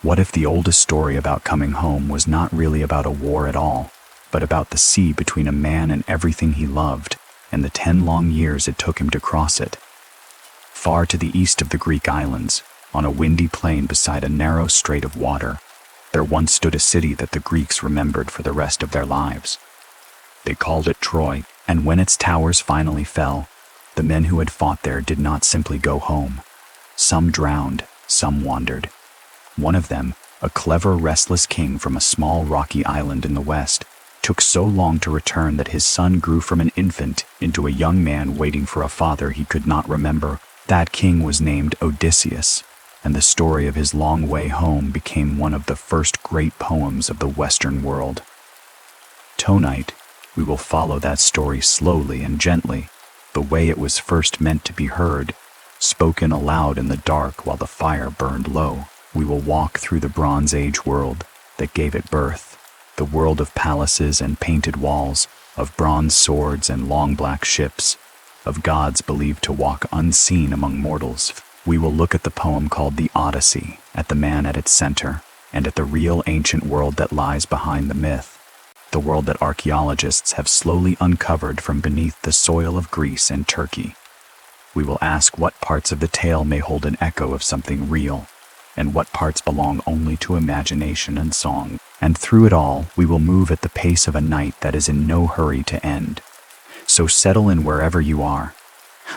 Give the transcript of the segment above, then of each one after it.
What if the oldest story about coming home was not really about a war at all, but about the sea between a man and everything he loved, and the 10 long years it took him to cross it? Far to the east of the Greek islands, on a windy plain beside a narrow strait of water, there once stood a city that the Greeks remembered for the rest of their lives. They called it Troy, and when its towers finally fell, the men who had fought there did not simply go home. Some drowned, some wandered. One of them, a clever, restless king from a small rocky island in the west, took so long to return that his son grew from an infant into a young man waiting for a father he could not remember. That king was named Odysseus, and the story of his long way home became one of the first great poems of the Western world. Tonight, we will follow that story slowly and gently, the way it was first meant to be heard, spoken aloud in the dark while the fire burned low. We will walk through the Bronze Age world that gave it birth, the world of palaces and painted walls, of bronze swords and long black ships, of gods believed to walk unseen among mortals. We will look at the poem called the Odyssey, at the man at its center, and at the real ancient world that lies behind the myth, the world that archaeologists have slowly uncovered from beneath the soil of Greece and Turkey. We will ask what parts of the tale may hold an echo of something real, and what parts belong only to imagination and song. And through it all, we will move at the pace of a night that is in no hurry to end. So settle in wherever you are.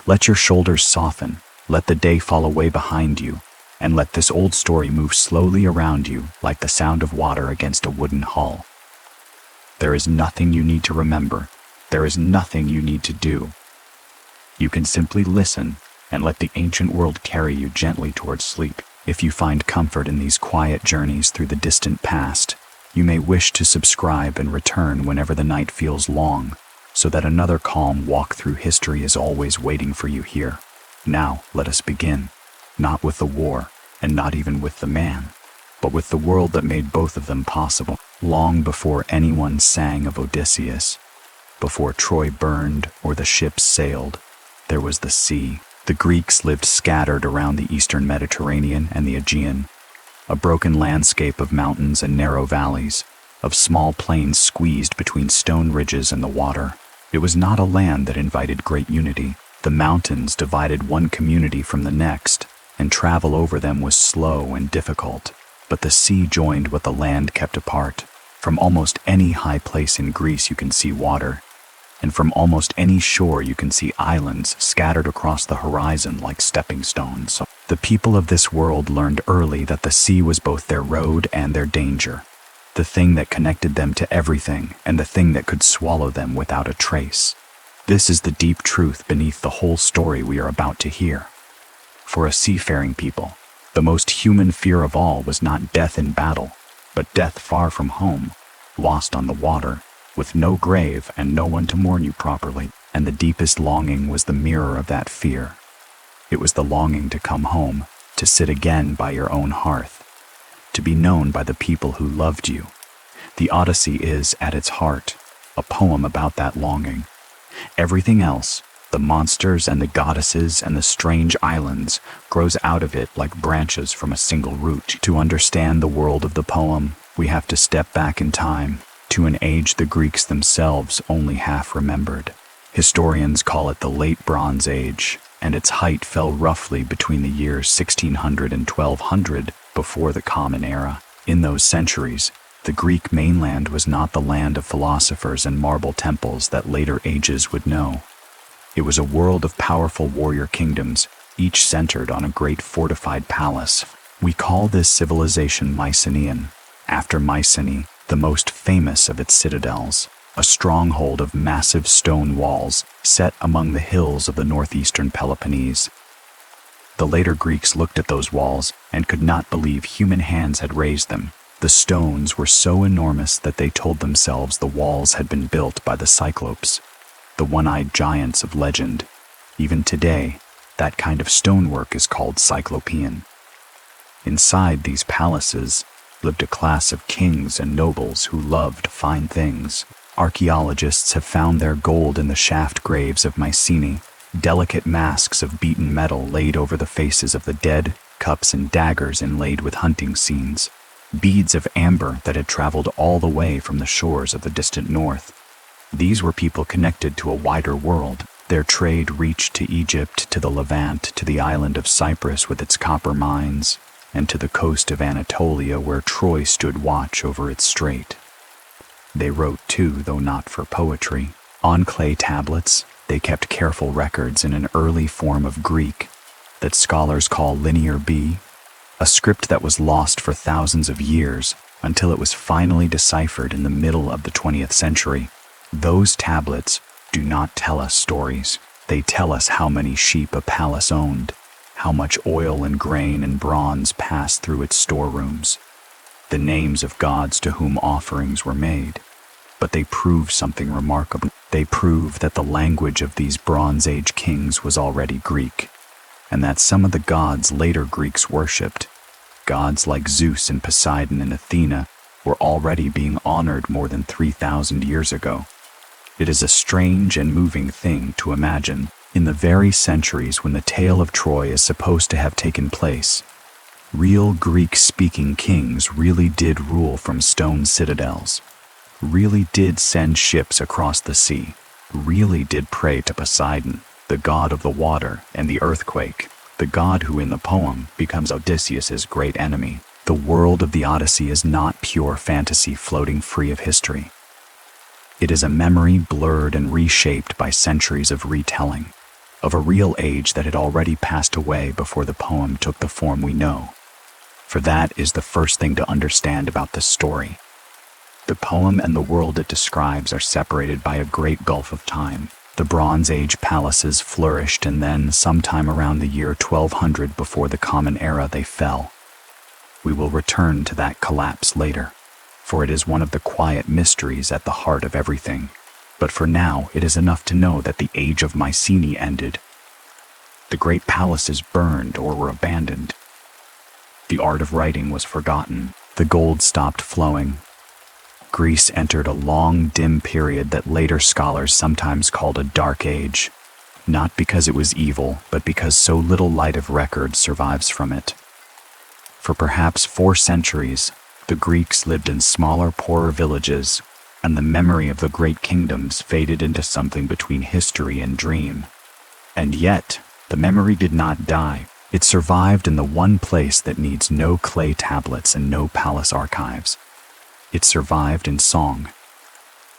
Let your shoulders soften, let the day fall away behind you, and let this old story move slowly around you like the sound of water against a wooden hull. There is nothing you need to remember. There is nothing you need to do. You can simply listen and let the ancient world carry you gently towards sleep. If you find comfort in these quiet journeys through the distant past, you may wish to subscribe and return whenever the night feels long, so that another calm walk through history is always waiting for you here. Now, let us begin, not with the war, and not even with the man, but with the world that made both of them possible. Long before anyone sang of Odysseus, before Troy burned or the ships sailed, there was the sea. The Greeks lived scattered around the eastern Mediterranean and the Aegean, a broken landscape of mountains and narrow valleys, of small plains squeezed between stone ridges and the water. It was not a land that invited great unity. The mountains divided one community from the next, and travel over them was slow and difficult. But the sea joined what the land kept apart. From almost any high place in Greece you can see water, and from almost any shore you can see islands scattered across the horizon like stepping stones. The people of this world learned early that the sea was both their road and their danger, the thing that connected them to everything and the thing that could swallow them without a trace. This is the deep truth beneath the whole story we are about to hear. For a seafaring people, the most human fear of all was not death in battle, but death far from home, lost on the water, with no grave and no one to mourn you properly. And the deepest longing was the mirror of that fear. It was the longing to come home, to sit again by your own hearth, to be known by the people who loved you. The Odyssey is, at its heart, a poem about that longing. Everything else, the monsters and the goddesses and the strange islands, grows out of it like branches from a single root. To understand the world of the poem, we have to step back in time, to an age the Greeks themselves only half remembered. Historians call it the Late Bronze Age, and its height fell roughly between the years 1600 and 1200 before the Common Era. In those centuries, the Greek mainland was not the land of philosophers and marble temples that later ages would know. It was a world of powerful warrior kingdoms, each centered on a great fortified palace. We call this civilization Mycenaean, after Mycenae, the most famous of its citadels, a stronghold of massive stone walls set among the hills of the northeastern Peloponnese. The later Greeks looked at those walls and could not believe human hands had raised them. The stones were so enormous that they told themselves the walls had been built by the Cyclops, the one-eyed giants of legend. Even today, that kind of stonework is called Cyclopean. Inside these palaces lived a class of kings and nobles who loved fine things. Archaeologists have found their gold in the shaft graves of Mycenae, delicate masks of beaten metal laid over the faces of the dead, cups and daggers inlaid with hunting scenes, beads of amber that had traveled all the way from the shores of the distant north. These were people connected to a wider world. Their trade reached to Egypt, to the Levant, to the island of Cyprus with its copper mines, and to the coast of Anatolia where Troy stood watch over its strait. They wrote too, though not for poetry. On clay tablets, they kept careful records in an early form of Greek that scholars call Linear B, a script that was lost for thousands of years until it was finally deciphered in the middle of the 20th century. Those tablets do not tell us stories. They tell us how many sheep a palace owned, how much oil and grain and bronze passed through its storerooms, the names of gods to whom offerings were made. But they prove something remarkable. They prove that the language of these Bronze Age kings was already Greek, and that some of the gods later Greeks worshipped, gods like Zeus and Poseidon and Athena, were already being honored more than 3,000 years ago. It is a strange and moving thing to imagine, in the very centuries when the tale of Troy is supposed to have taken place, real Greek-speaking kings really did rule from stone citadels, really did send ships across the sea, really did pray to Poseidon, the god of the water and the earthquake, the god who in the poem becomes Odysseus's great enemy. The world of the Odyssey is not pure fantasy floating free of history. It is a memory blurred and reshaped by centuries of retelling, of a real age that had already passed away before the poem took the form we know. For that is the first thing to understand about this story. The poem and the world it describes are separated by a great gulf of time. The Bronze Age palaces flourished, and then, sometime around the year 1200 before the Common Era, they fell. We will return to that collapse later, for it is one of the quiet mysteries at the heart of everything. But for now, it is enough to know that the age of Mycenae ended. The great palaces burned or were abandoned. The art of writing was forgotten. The gold stopped flowing. Greece entered a long, dim period that later scholars sometimes called a dark age, not because it was evil, but because so little light of record survives from it. For perhaps 4 centuries, the Greeks lived in smaller, poorer villages, and the memory of the great kingdoms faded into something between history and dream. And yet, the memory did not die. It survived in the one place that needs no clay tablets and no palace archives. It survived in song.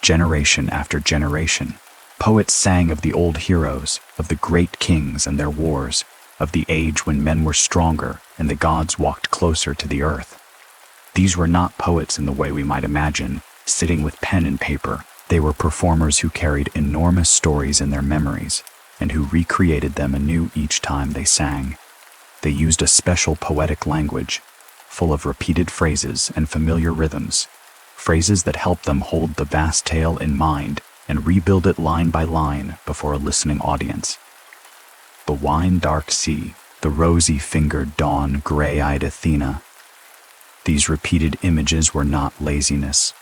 Generation after generation, poets sang of the old heroes, of the great kings and their wars, of the age when men were stronger and the gods walked closer to the earth. These were not poets in the way we might imagine, sitting with pen and paper. They were performers who carried enormous stories in their memories and who recreated them anew each time they sang. They used a special poetic language, full of repeated phrases and familiar rhythms, phrases that helped them hold the vast tale in mind and rebuild it line by line before a listening audience. The wine-dark sea, the rosy-fingered dawn, gray-eyed Athena. These repeated images were not laziness.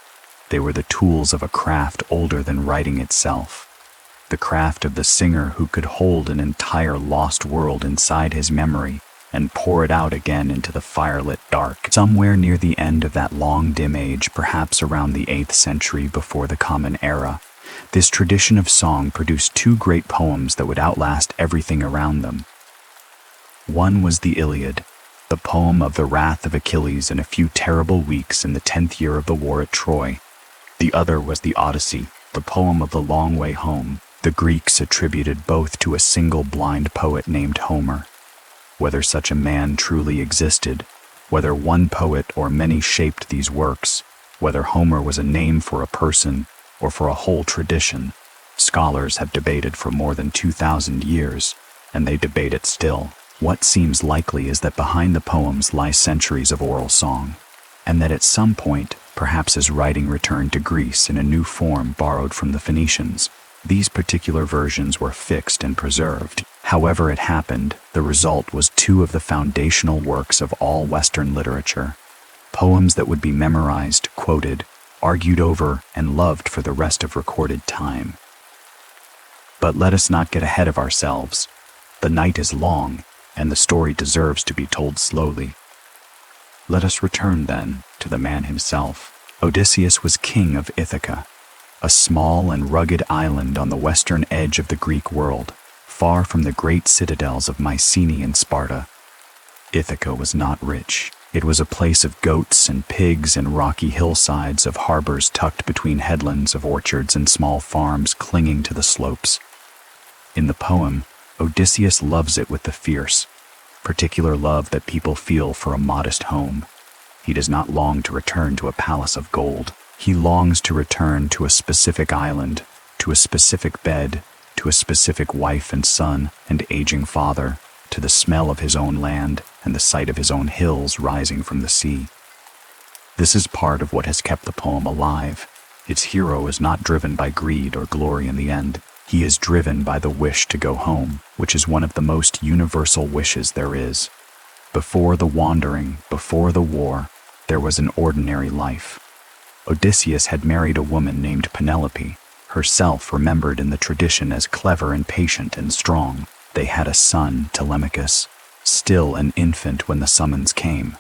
They were the tools of a craft older than writing itself, the craft of the singer who could hold an entire lost world inside his memory and pour it out again into the firelit dark. Somewhere near the end of that long dim age, perhaps around the 8th century before the Common Era, this tradition of song produced 2 great poems that would outlast everything around them. One was the Iliad, the poem of the wrath of Achilles in a few terrible weeks in the 10th year of the war at Troy. The other was the Odyssey, the poem of the long way home. The Greeks attributed both to a single blind poet named Homer. Whether such a man truly existed, whether one poet or many shaped these works, whether Homer was a name for a person or for a whole tradition, scholars have debated for more than 2,000 years, and they debate it still. What seems likely is that behind the poems lie centuries of oral song, and that at some point, perhaps as writing returned to Greece in a new form borrowed from the Phoenicians, these particular versions were fixed and preserved. However it happened, the result was 2 of the foundational works of all Western literature, poems that would be memorized, quoted, argued over, and loved for the rest of recorded time. But let us not get ahead of ourselves. The night is long, and the story deserves to be told slowly. Let us return, then, to the man himself. Odysseus was king of Ithaca, a small and rugged island on the western edge of the Greek world, far from the great citadels of Mycenae and Sparta. Ithaca was not rich. It was a place of goats and pigs and rocky hillsides, of harbors tucked between headlands, of orchards and small farms clinging to the slopes. In the poem, Odysseus loves it with the fierce, particular love that people feel for a modest home. He does not long to return to a palace of gold. He longs to return to a specific island, to a specific bed, to a specific wife and son and aging father, to the smell of his own land and the sight of his own hills rising from the sea. This is part of what has kept the poem alive. Its hero is not driven by greed or glory in the end. He is driven by the wish to go home, which is one of the most universal wishes there is. Before the wandering, before the war, there was an ordinary life. Odysseus had married a woman named Penelope, herself remembered in the tradition as clever and patient and strong. They had a son, Telemachus, still an infant when the summons came.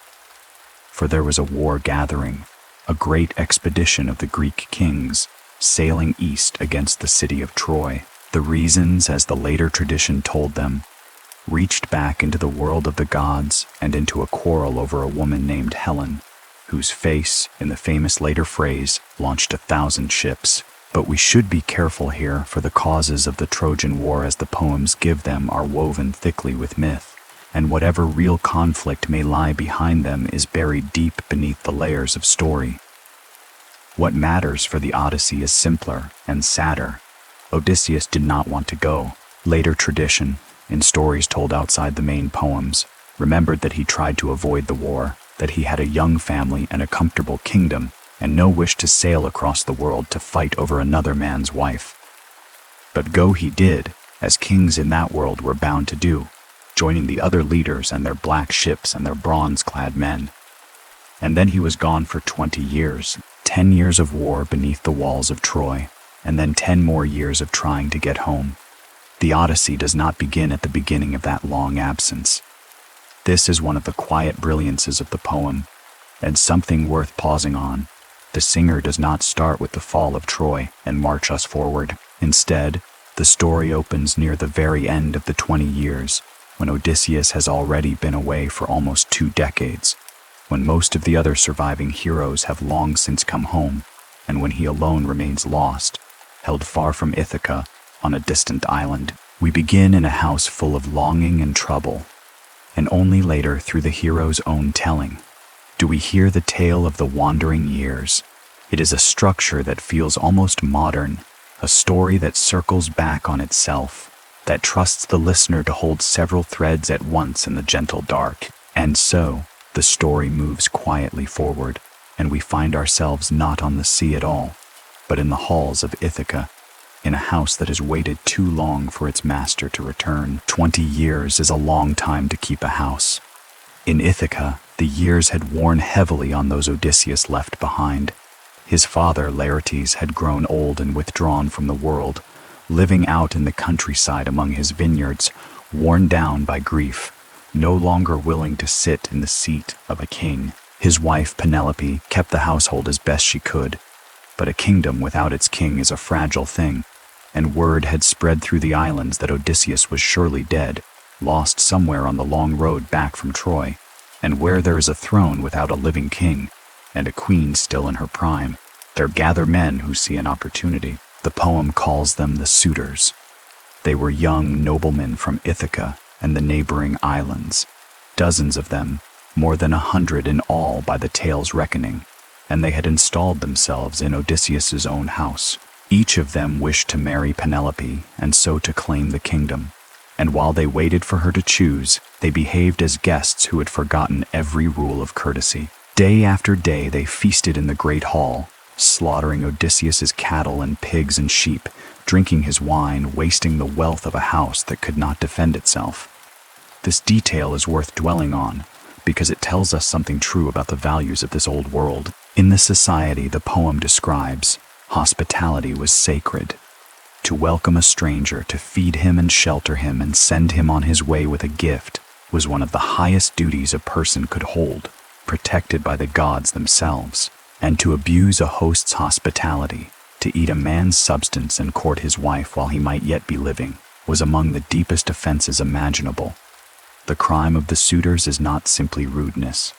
For there was a war gathering, a great expedition of the Greek kings, sailing east against the city of Troy. The reasons, as the later tradition told them, reached back into the world of the gods and into a quarrel over a woman named Helen, whose face, in the famous later phrase, launched 1,000 ships. But we should be careful here, for the causes of the Trojan War as the poems give them are woven thickly with myth, and whatever real conflict may lie behind them is buried deep beneath the layers of story. What matters for the Odyssey is simpler and sadder. Odysseus did not want to go. Later tradition, in stories told outside the main poems, remembered that he tried to avoid the war, that he had a young family and a comfortable kingdom, and no wish to sail across the world to fight over another man's wife. But go he did, as kings in that world were bound to do, joining the other leaders and their black ships and their bronze-clad men. And then he was gone for 20 years, 10 years of war beneath the walls of Troy, and then 10 more years of trying to get home. The Odyssey does not begin at the beginning of that long absence. This is one of the quiet brilliances of the poem, and something worth pausing on. The singer does not start with the fall of Troy and march us forward. Instead, the story opens near the very end of the 20 years, when Odysseus has already been away for almost 2 decades, when most of the other surviving heroes have long since come home, and when he alone remains lost, held far from Ithaca, on a distant island. We begin in a house full of longing and trouble, and only later, through the hero's own telling, do we hear the tale of the wandering years. It is a structure that feels almost modern, a story that circles back on itself, that trusts the listener to hold several threads at once in the gentle dark. And so, the story moves quietly forward, and we find ourselves not on the sea at all, but in the halls of Ithaca, in a house that has waited too long for its master to return. 20 years is a long time to keep a house. In Ithaca, the years had worn heavily on those Odysseus left behind. His father, Laertes, had grown old and withdrawn from the world, living out in the countryside among his vineyards, worn down by grief, no longer willing to sit in the seat of a king. His wife, Penelope, kept the household as best she could, but a kingdom without its king is a fragile thing, and word had spread through the islands that Odysseus was surely dead, lost somewhere on the long road back from Troy. And where there is a throne without a living king, and a queen still in her prime, there gather men who see an opportunity. The poem calls them the suitors. They were young noblemen from Ithaca and the neighboring islands, dozens of them, more than 100 in all by the tale's reckoning, and they had installed themselves in Odysseus's own house. Each of them wished to marry Penelope and so to claim the kingdom. And while they waited for her to choose, they behaved as guests who had forgotten every rule of courtesy. Day after day they feasted in the great hall, slaughtering Odysseus's cattle and pigs and sheep, drinking his wine, wasting the wealth of a house that could not defend itself. This detail is worth dwelling on, because it tells us something true about the values of this old world. In the society the poem describes, hospitality was sacred. To welcome a stranger, to feed him and shelter him and send him on his way with a gift, was one of the highest duties a person could hold, protected by the gods themselves, and to abuse a host's hospitality, to eat a man's substance and court his wife while he might yet be living, was among the deepest offenses imaginable. The crime of the suitors is not simply rudeness.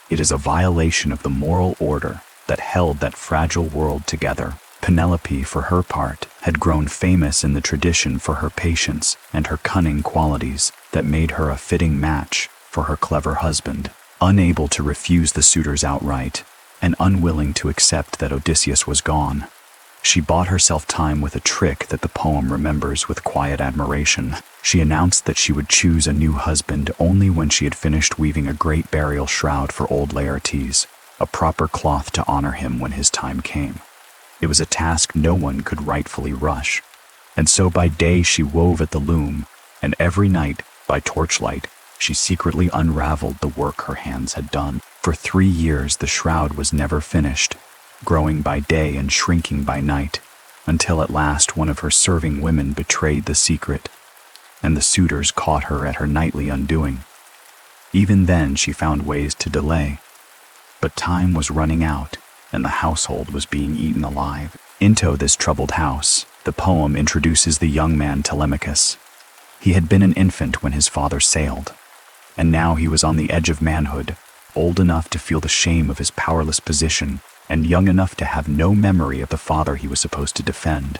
It is a violation of the moral order that held that fragile world together. Penelope, for her part, had grown famous in the tradition for her patience and her cunning qualities that made her a fitting match for her clever husband. Unable to refuse the suitors outright, and unwilling to accept that Odysseus was gone, she bought herself time with a trick that the poem remembers with quiet admiration. She announced that she would choose a new husband only when she had finished weaving a great burial shroud for old Laertes, a proper cloth to honor him when his time came. It was a task no one could rightfully rush, and so by day she wove at the loom, and every night, by torchlight, she secretly unraveled the work her hands had done. For 3 years the shroud was never finished, growing by day and shrinking by night, until at last one of her serving women betrayed the secret, and the suitors caught her at her nightly undoing. Even then she found ways to delay, but time was running out, and the household was being eaten alive. Into this troubled house, the poem introduces the young man Telemachus. He had been an infant when his father sailed, and now he was on the edge of manhood, old enough to feel the shame of his powerless position, and young enough to have no memory of the father he was supposed to defend.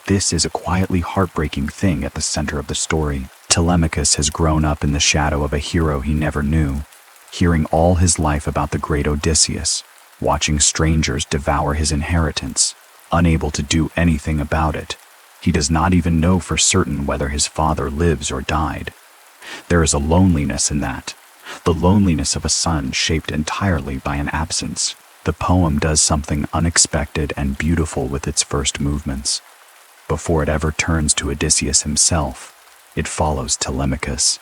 This is a quietly heartbreaking thing at the center of the story. Telemachus has grown up in the shadow of a hero he never knew, hearing all his life about the great Odysseus, watching strangers devour his inheritance, unable to do anything about it. He does not even know for certain whether his father lives or died. There is a loneliness in that, the loneliness of a son shaped entirely by an absence. The poem does something unexpected and beautiful with its first movements. Before it ever turns to Odysseus himself, it follows Telemachus.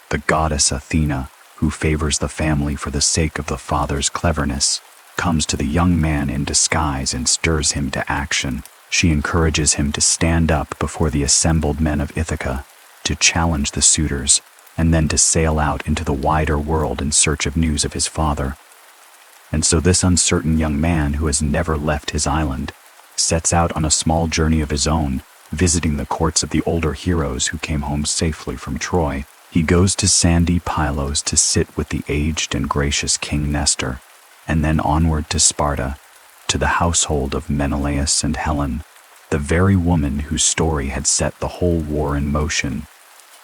The goddess Athena, who favors the family for the sake of the father's cleverness, comes to the young man in disguise and stirs him to action. She encourages him to stand up before the assembled men of Ithaca, to challenge the suitors, and then to sail out into the wider world in search of news of his father. And so this uncertain young man who has never left his island sets out on a small journey of his own, visiting the courts of the older heroes who came home safely from Troy. He goes to sandy Pylos to sit with the aged and gracious King Nestor, and then onward to Sparta, to the household of Menelaus and Helen, the very woman whose story had set the whole war in motion,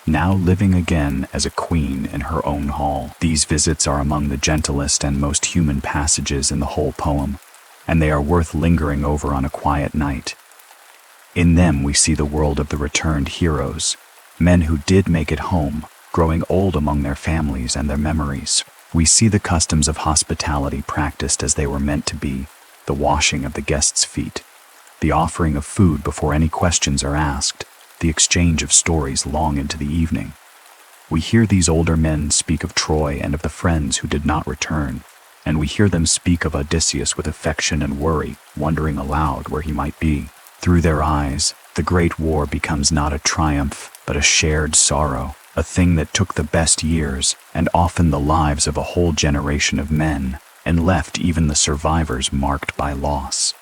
now living again as a queen in her own hall. These visits are among the gentlest and most human passages in the whole poem, and they are worth lingering over on a quiet night. In them we see the world of the returned heroes, men who did make it home, growing old among their families and their memories. We see the customs of hospitality practiced as they were meant to be, the washing of the guests' feet, the offering of food before any questions are asked, the exchange of stories long into the evening. We hear these older men speak of Troy and of the friends who did not return, and we hear them speak of Odysseus with affection and worry, wondering aloud where he might be. Through their eyes, the great war becomes not a triumph, but a shared sorrow, a thing that took the best years and often the lives of a whole generation of men, and left even the survivors marked by loss.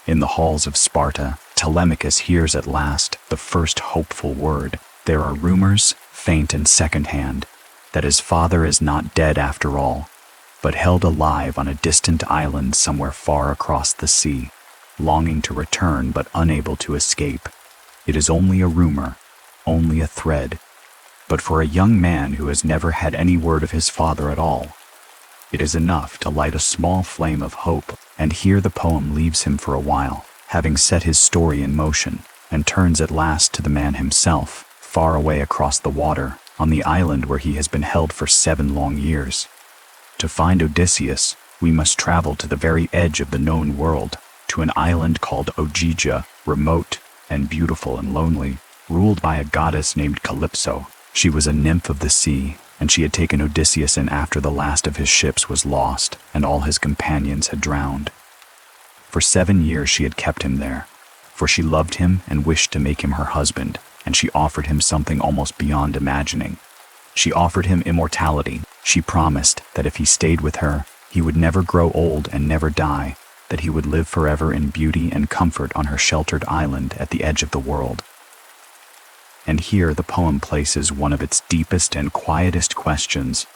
In the halls of Sparta, Telemachus hears at last the first hopeful word. There are rumors, faint and second-hand, that his father is not dead after all, but held alive on a distant island somewhere far across the sea, longing to return but unable to escape. It is only a rumor, only a thread, but for a young man who has never had any word of his father at all, it is enough to light a small flame of hope. And here the poem leaves him for a while, having set his story in motion, and turns at last to the man himself, far away across the water, on the island where he has been held for 7 long years. To find Odysseus, we must travel to the very edge of the known world, to an island called Ogygia, remote and beautiful and lonely, ruled by a goddess named Calypso. She was a nymph of the sea, and she had taken Odysseus in after the last of his ships was lost and all his companions had drowned. For 7 years she had kept him there, for she loved him and wished to make him her husband, and she offered him something almost beyond imagining, She offered him immortality. She promised that if he stayed with her, he would never grow old and never die, that he would live forever in beauty and comfort on her sheltered island at the edge of the world. And here the poem places one of its deepest and quietest questions,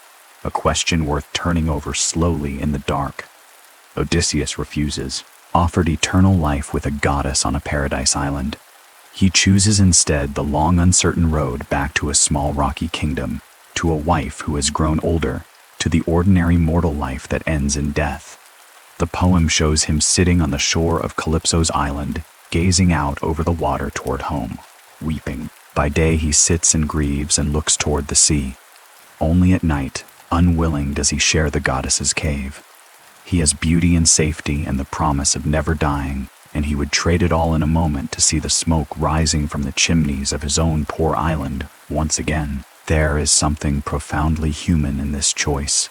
a question worth turning over slowly in the dark. Odysseus refuses, offered eternal life with a goddess on a paradise island. He chooses instead the long, uncertain road back to a small rocky kingdom, to a wife who has grown older, to the ordinary mortal life that ends in death. The poem shows him sitting on the shore of Calypso's island, gazing out over the water toward home, weeping. By day he sits and grieves and looks toward the sea. Only at night, unwilling, does he share the goddess's cave. He has beauty and safety and the promise of never dying, and he would trade it all in a moment to see the smoke rising from the chimneys of his own poor island once again. There is something profoundly human in this choice,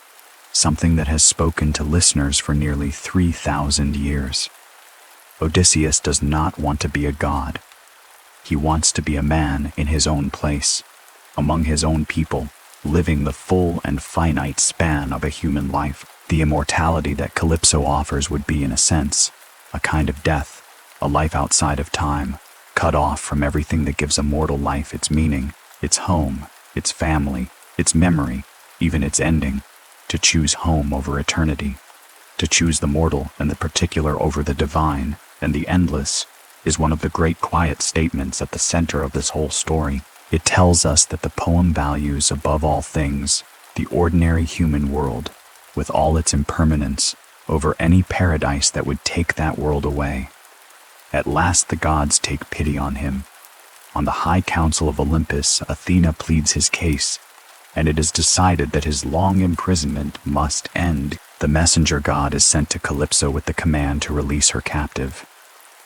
something that has spoken to listeners for nearly 3,000 years. Odysseus does not want to be a god. He wants to be a man in his own place, among his own people, living the full and finite span of a human life. The immortality that Calypso offers would be, in a sense, a kind of death, a life outside of time, cut off from everything that gives a mortal life its meaning, its home, its family, its memory, even its ending. To choose home over eternity, to choose the mortal and the particular over the divine and the endless, is one of the great quiet statements at the center of this whole story. It tells us that the poem values above all things the ordinary human world, with all its impermanence, over any paradise that would take that world away. At last the gods take pity on him. On the high council of Olympus, Athena pleads his case, and it is decided that his long imprisonment must end. The messenger god is sent to Calypso with the command to release her captive.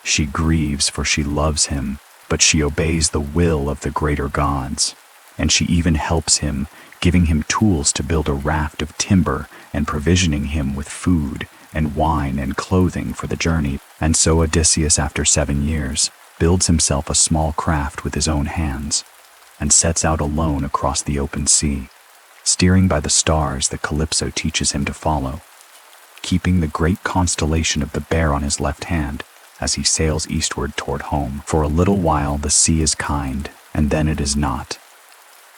She grieves, for she loves him, but she obeys the will of the greater gods, and she even helps him, giving him tools to build a raft of timber and provisioning him with food and wine and clothing for the journey. And so Odysseus, after 7 years, builds himself a small craft with his own hands and sets out alone across the open sea, steering by the stars that Calypso teaches him to follow, keeping the great constellation of the Bear on his left hand as he sails eastward toward home. For a little while the sea is kind, and then it is not.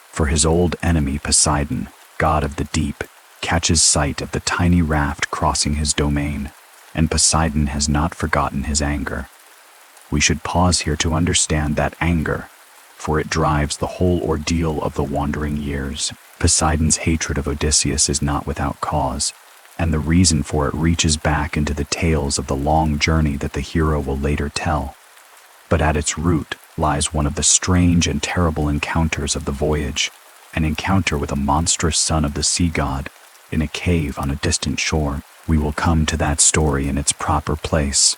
For his old enemy Poseidon, god of the deep, catches sight of the tiny raft crossing his domain, and Poseidon has not forgotten his anger. We should pause here to understand that anger, for it drives the whole ordeal of the wandering years. Poseidon's hatred of Odysseus is not without cause, and the reason for it reaches back into the tales of the long journey that the hero will later tell. But at its root lies one of the strange and terrible encounters of the voyage, an encounter with a monstrous son of the sea god in a cave on a distant shore. We will come to that story in its proper place,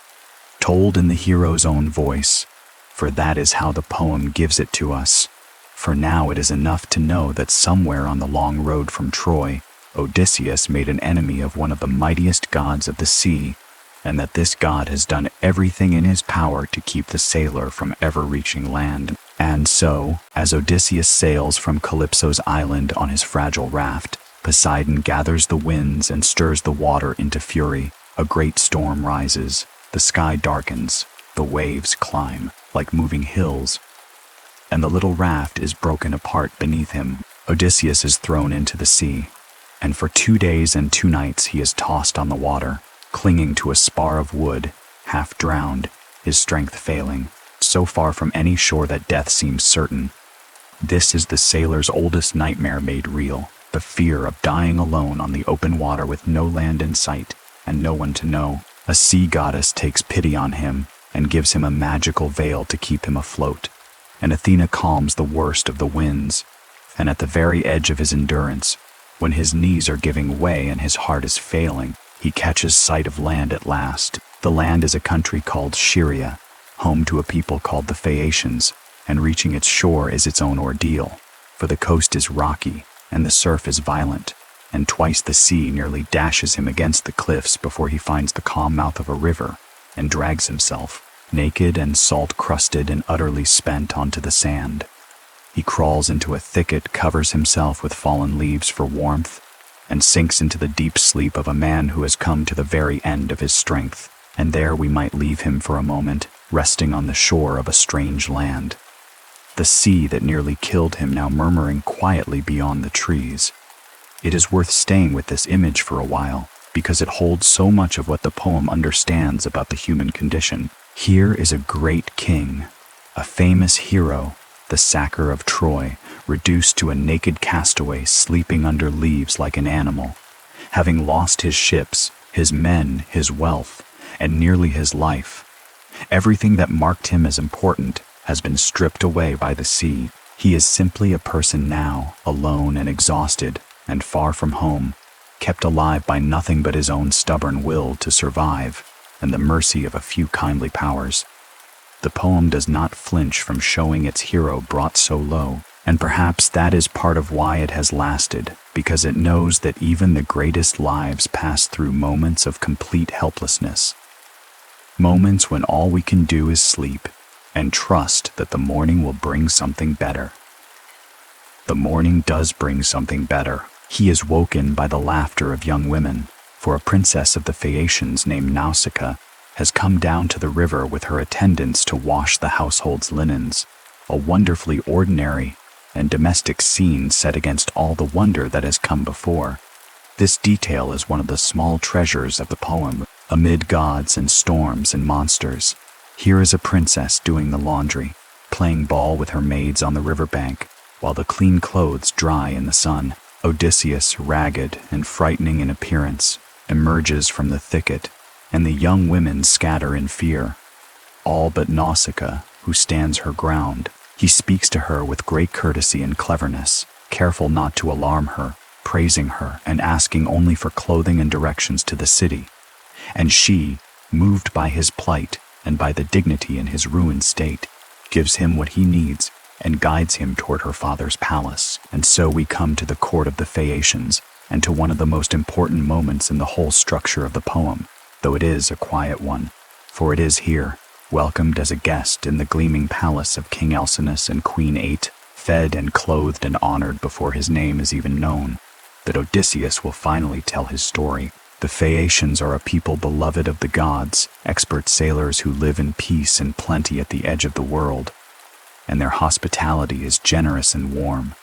told in the hero's own voice, for that is how the poem gives it to us. For now it is enough to know that somewhere on the long road from Troy, Odysseus made an enemy of one of the mightiest gods of the sea, and that this god has done everything in his power to keep the sailor from ever reaching land. And so, as Odysseus sails from Calypso's island on his fragile raft, Poseidon gathers the winds and stirs the water into fury. A great storm rises, the sky darkens, the waves climb like moving hills, and the little raft is broken apart beneath him. Odysseus is thrown into the sea, and for 2 days and 2 nights he is tossed on the water, clinging to a spar of wood, half drowned, his strength failing, so far from any shore that death seems certain. This is the sailor's oldest nightmare made real, the fear of dying alone on the open water with no land in sight and no one to know. A sea goddess takes pity on him and gives him a magical veil to keep him afloat, and Athena calms the worst of the winds. And at the very edge of his endurance, when his knees are giving way and his heart is failing, he catches sight of land at last. The land is a country called Syria, home to a people called the Phaeacians, and reaching its shore is its own ordeal, for the coast is rocky and the surf is violent, and twice the sea nearly dashes him against the cliffs before he finds the calm mouth of a river and drags himself, naked and salt-crusted and utterly spent, onto the sand. He crawls into a thicket, covers himself with fallen leaves for warmth, and sinks into the deep sleep of a man who has come to the very end of his strength. And there we might leave him for a moment, resting on the shore of a strange land. The sea that nearly killed him now murmuring quietly beyond the trees. It is worth staying with this image for a while, because it holds so much of what the poem understands about the human condition. Here is a great king, a famous hero, the sacker of Troy, reduced to a naked castaway sleeping under leaves like an animal, having lost his ships, his men, his wealth, and nearly his life. Everything that marked him as important has been stripped away by the sea. He is simply a person now, alone and exhausted, and far from home, kept alive by nothing but his own stubborn will to survive, and the mercy of a few kindly powers. The poem does not flinch from showing its hero brought so low, and perhaps that is part of why it has lasted, because it knows that even the greatest lives pass through moments of complete helplessness. Moments when all we can do is sleep, and trust that the morning will bring something better. The morning does bring something better. He is woken by the laughter of young women, for a princess of the Phaeacians named Nausicaa has come down to the river with her attendants to wash the household's linens, a wonderfully ordinary and domestic scene set against all the wonder that has come before. This detail is one of the small treasures of the poem. Amid gods and storms and monsters, here is a princess doing the laundry, playing ball with her maids on the riverbank, while the clean clothes dry in the sun. Odysseus, ragged and frightening in appearance, emerges from the thicket, and the young women scatter in fear. All but Nausicaa, who stands her ground. He speaks to her with great courtesy and cleverness, careful not to alarm her, praising her and asking only for clothing and directions to the city. And she, moved by his plight and by the dignity in his ruined state, gives him what he needs and guides him toward her father's palace. And so we come to the court of the Phaeacians, and to one of the most important moments in the whole structure of the poem, though it is a quiet one, for it is here, welcomed as a guest in the gleaming palace of King Alcinous and Queen Ate, fed and clothed and honored before his name is even known, that Odysseus will finally tell his story. The Phaeacians are a people beloved of the gods, expert sailors who live in peace and plenty at the edge of the world, and their hospitality is generous and warm.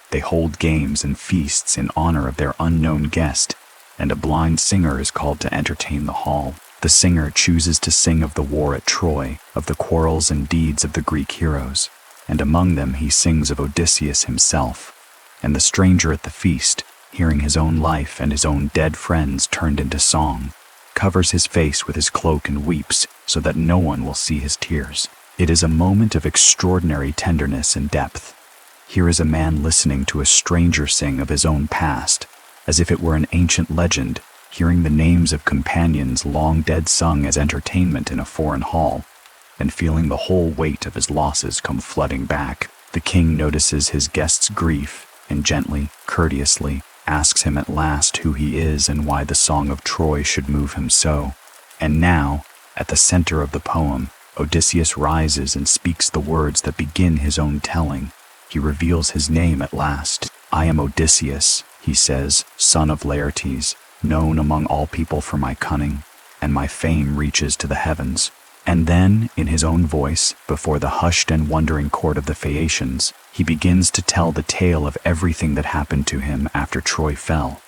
They hold games and feasts in honor of their unknown guest, and a blind singer is called to entertain the hall. The singer chooses to sing of the war at Troy, of the quarrels and deeds of the Greek heroes, and among them he sings of Odysseus himself. And the stranger at the feast, hearing his own life and his own dead friends turned into song, covers his face with his cloak and weeps so that no one will see his tears. It is a moment of extraordinary tenderness and depth. Here is a man listening to a stranger sing of his own past, as if it were an ancient legend, hearing the names of companions long dead sung as entertainment in a foreign hall, and feeling the whole weight of his losses come flooding back. The king notices his guest's grief and gently, courteously, asks him at last who he is and why the song of Troy should move him so. And now, at the center of the poem, Odysseus rises and speaks the words that begin his own telling. He reveals his name at last. "I am Odysseus," he says, "son of Laertes, known among all people for my cunning, and my fame reaches to the heavens." And then, in his own voice, before the hushed and wondering court of the Phaeacians, he begins to tell the tale of everything that happened to him after Troy fell.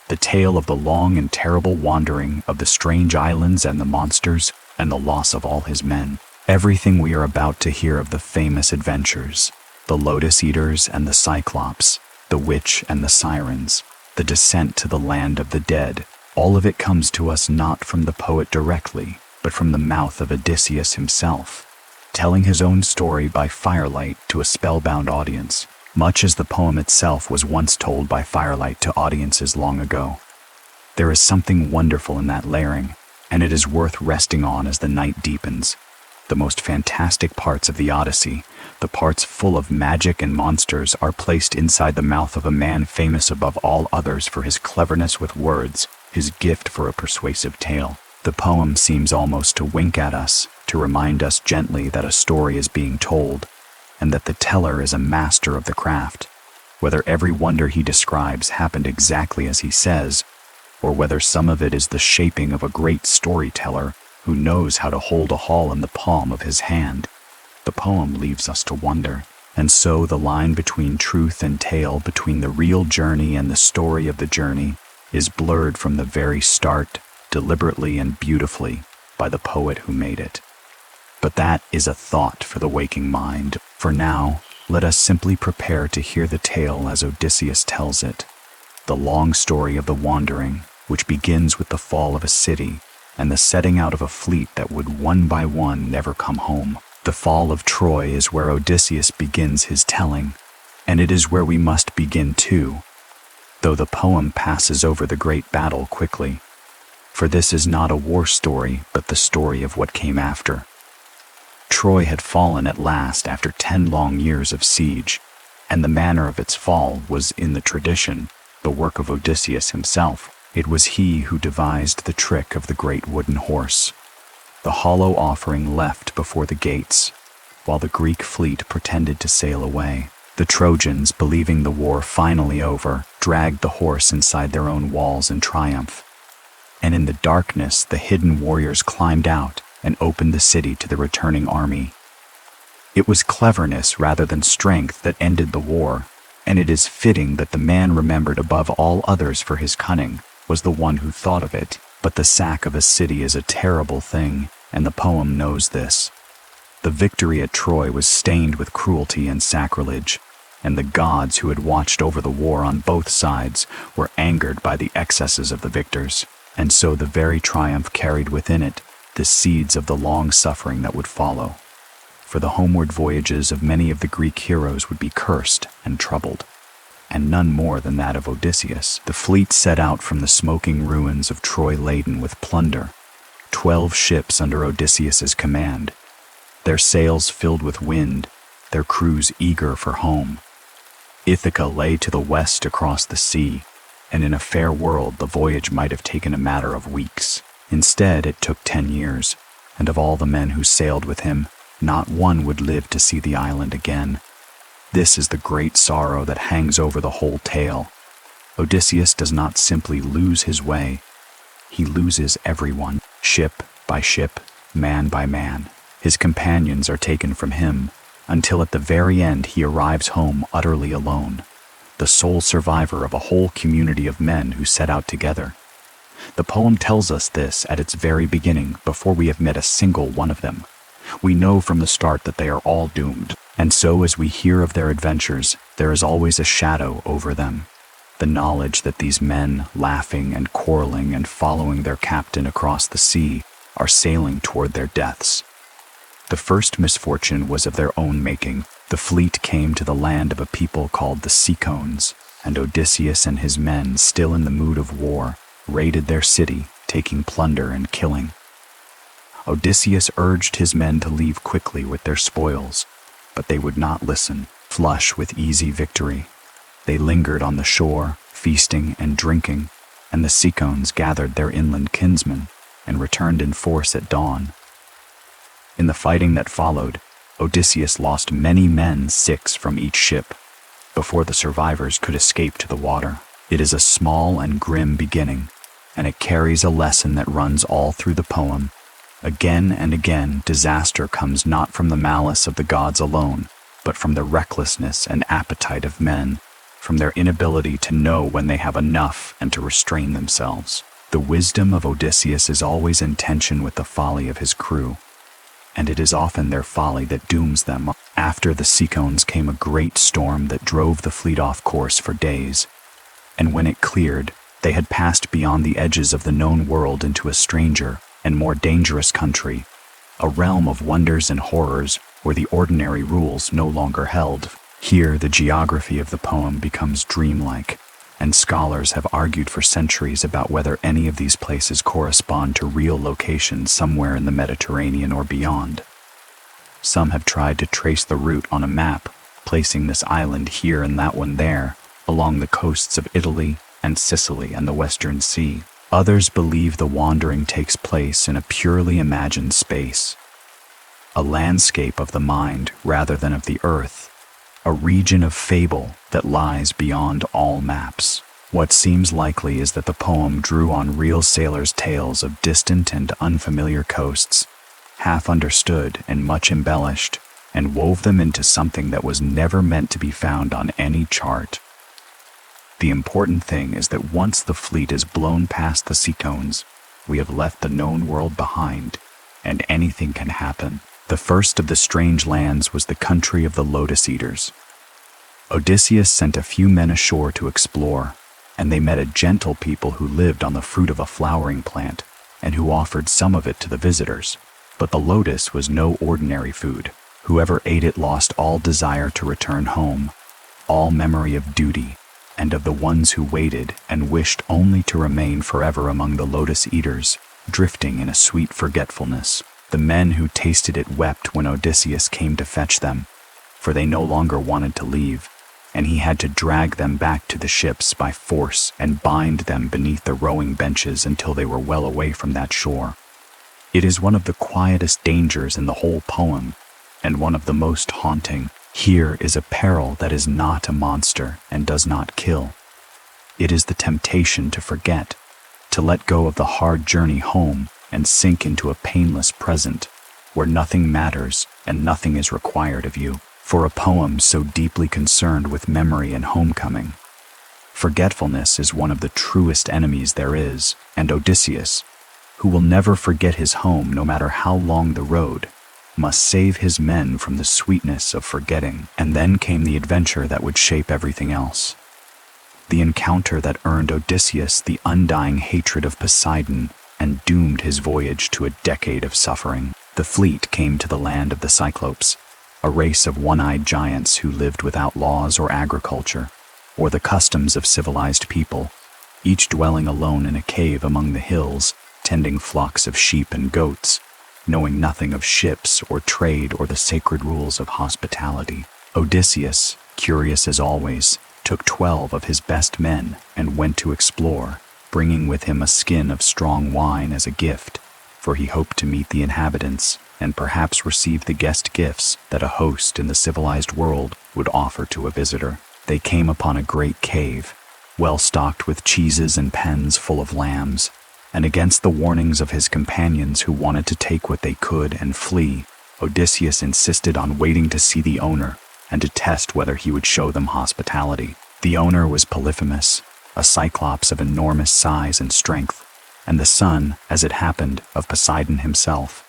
The tale of the long and terrible wandering, of the strange islands and the monsters, and the loss of all his men. Everything we are about to hear of the famous adventures, the Lotus Eaters and the Cyclops, the Witch and the Sirens, the descent to the land of the dead, all of it comes to us not from the poet directly, but from the mouth of Odysseus himself, telling his own story by firelight to a spellbound audience, much as the poem itself was once told by firelight to audiences long ago. There is something wonderful in that layering, and it is worth resting on as the night deepens. The most fantastic parts of the Odyssey, the parts full of magic and monsters, are placed inside the mouth of a man famous above all others for his cleverness with words, his gift for a persuasive tale. The poem seems almost to wink at us, to remind us gently that a story is being told, and that the teller is a master of the craft. Whether every wonder he describes happened exactly as he says, or whether some of it is the shaping of a great storyteller who knows how to hold a hall in the palm of his hand, the poem leaves us to wonder. And so the line between truth and tale, between the real journey and the story of the journey, is blurred from the very start, deliberately and beautifully, by the poet who made it. But that is a thought for the waking mind. For now, let us simply prepare to hear the tale as Odysseus tells it. The long story of the wandering, which begins with the fall of a city and the setting out of a fleet that would one by one never come home. The fall of Troy is where Odysseus begins his telling, and it is where we must begin too, though the poem passes over the great battle quickly. For this is not a war story, but the story of what came after. Troy had fallen at last after 10 long years of siege, and the manner of its fall was in the tradition, the work of Odysseus himself. It was he who devised the trick of the great wooden horse. The hollow offering left before the gates, while the Greek fleet pretended to sail away. The Trojans, believing the war finally over, dragged the horse inside their own walls in triumph. And in the darkness, the hidden warriors climbed out and opened the city to the returning army. It was cleverness rather than strength that ended the war, and it is fitting that the man remembered above all others for his cunning was the one who thought of it. But the sack of a city is a terrible thing, and the poem knows this. The victory at Troy was stained with cruelty and sacrilege, and the gods who had watched over the war on both sides were angered by the excesses of the victors, and so the very triumph carried within it the seeds of the long suffering that would follow. For the homeward voyages of many of the Greek heroes would be cursed and troubled, and none more than that of Odysseus. The fleet set out from the smoking ruins of Troy laden with plunder, 12 ships under Odysseus's command, their sails filled with wind, their crews eager for home. Ithaca lay to the west across the sea, and in a fair world the voyage might have taken a matter of weeks. Instead, it took 10 years, and of all the men who sailed with him, not one would live to see the island again. This is the great sorrow that hangs over the whole tale. Odysseus does not simply lose his way, he loses everyone, ship by ship, man by man. His companions are taken from him, until at the very end he arrives home utterly alone, the sole survivor of a whole community of men who set out together. The poem tells us this at its very beginning, before we have met a single one of them. We know from the start that they are all doomed, and so as we hear of their adventures, there is always a shadow over them. The knowledge that these men, laughing and quarreling and following their captain across the sea, are sailing toward their deaths. The first misfortune was of their own making. The fleet came to the land of a people called the Sirens, and Odysseus and his men, still in the mood of war, raided their city, taking plunder and killing. Odysseus urged his men to leave quickly with their spoils, but they would not listen, flush with easy victory. They lingered on the shore, feasting and drinking, and the Sirens gathered their inland kinsmen and returned in force at dawn. In the fighting that followed, Odysseus lost many men, 6 from each ship, before the survivors could escape to the water. It is a small and grim beginning, and it carries a lesson that runs all through the poem. Again and again, disaster comes not from the malice of the gods alone, but from the recklessness and appetite of men, from their inability to know when they have enough and to restrain themselves. The wisdom of Odysseus is always in tension with the folly of his crew, and it is often their folly that dooms them. After the Sirens came a great storm that drove the fleet off course for days, and when it cleared, they had passed beyond the edges of the known world into a stranger and more dangerous country, a realm of wonders and horrors where the ordinary rules no longer held. Here, the geography of the poem becomes dreamlike, and scholars have argued for centuries about whether any of these places correspond to real locations somewhere in the Mediterranean or beyond. Some have tried to trace the route on a map, placing this island here and that one there, along the coasts of Italy and Sicily and the Western Sea. Others believe the wandering takes place in a purely imagined space. a landscape of the mind rather than of the earth, a region of fable that lies beyond all maps. What seems likely is that the poem drew on real sailors' tales of distant and unfamiliar coasts, half understood and much embellished, and wove them into something that was never meant to be found on any chart. The important thing is that once the fleet is blown past the sea cones, we have left the known world behind, and anything can happen. The first of the strange lands was the country of the Lotus Eaters. Odysseus sent a few men ashore to explore, and they met a gentle people who lived on the fruit of a flowering plant, and who offered some of it to the visitors. But the lotus was no ordinary food. Whoever ate it lost all desire to return home, all memory of duty, and of the ones who waited and wished only to remain forever among the Lotus Eaters, drifting in a sweet forgetfulness. The men who tasted it wept when Odysseus came to fetch them, for they no longer wanted to leave, and he had to drag them back to the ships by force and bind them beneath the rowing benches until they were well away from that shore. It is one of the quietest dangers in the whole poem, and one of the most haunting. Here is a peril that is not a monster and does not kill. It is the temptation to forget, to let go of the hard journey home and sink into a painless present, where nothing matters and nothing is required of you. For a poem so deeply concerned with memory and homecoming, forgetfulness is one of the truest enemies there is, and Odysseus, who will never forget his home no matter how long the road, must save his men from the sweetness of forgetting. And then came the adventure that would shape everything else. The encounter that earned Odysseus the undying hatred of Poseidon and doomed his voyage to a decade of suffering. The fleet came to the land of the Cyclops, a race of one-eyed giants who lived without laws or agriculture, or the customs of civilized people, each dwelling alone in a cave among the hills, tending flocks of sheep and goats, knowing nothing of ships or trade or the sacred rules of hospitality. Odysseus, curious as always, took 12 of his best men and went to explore, bringing with him a skin of strong wine as a gift, for he hoped to meet the inhabitants and perhaps receive the guest gifts that a host in the civilized world would offer to a visitor. They came upon a great cave, well stocked with cheeses and pens full of lambs, and against the warnings of his companions who wanted to take what they could and flee, Odysseus insisted on waiting to see the owner and to test whether he would show them hospitality. The owner was Polyphemus, a Cyclops of enormous size and strength, and the son, as it happened, of Poseidon himself.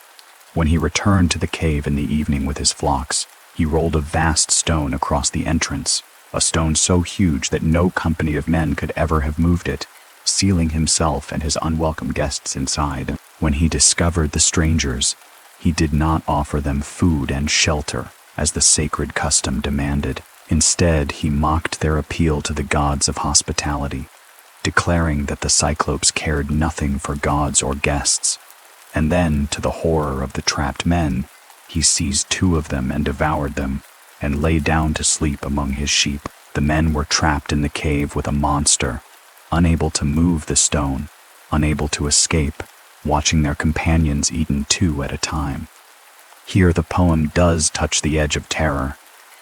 When he returned to the cave in the evening with his flocks, he rolled a vast stone across the entrance, a stone so huge that no company of men could ever have moved it, sealing himself and his unwelcome guests inside. When he discovered the strangers, he did not offer them food and shelter, as the sacred custom demanded. Instead, he mocked their appeal to the gods of hospitality, declaring that the Cyclops cared nothing for gods or guests. And then, to the horror of the trapped men, he seized 2 of them and devoured them, and lay down to sleep among his sheep. The men were trapped in the cave with a monster, unable to move the stone, unable to escape, watching their companions eaten 2 at a time. Here the poem does touch the edge of terror,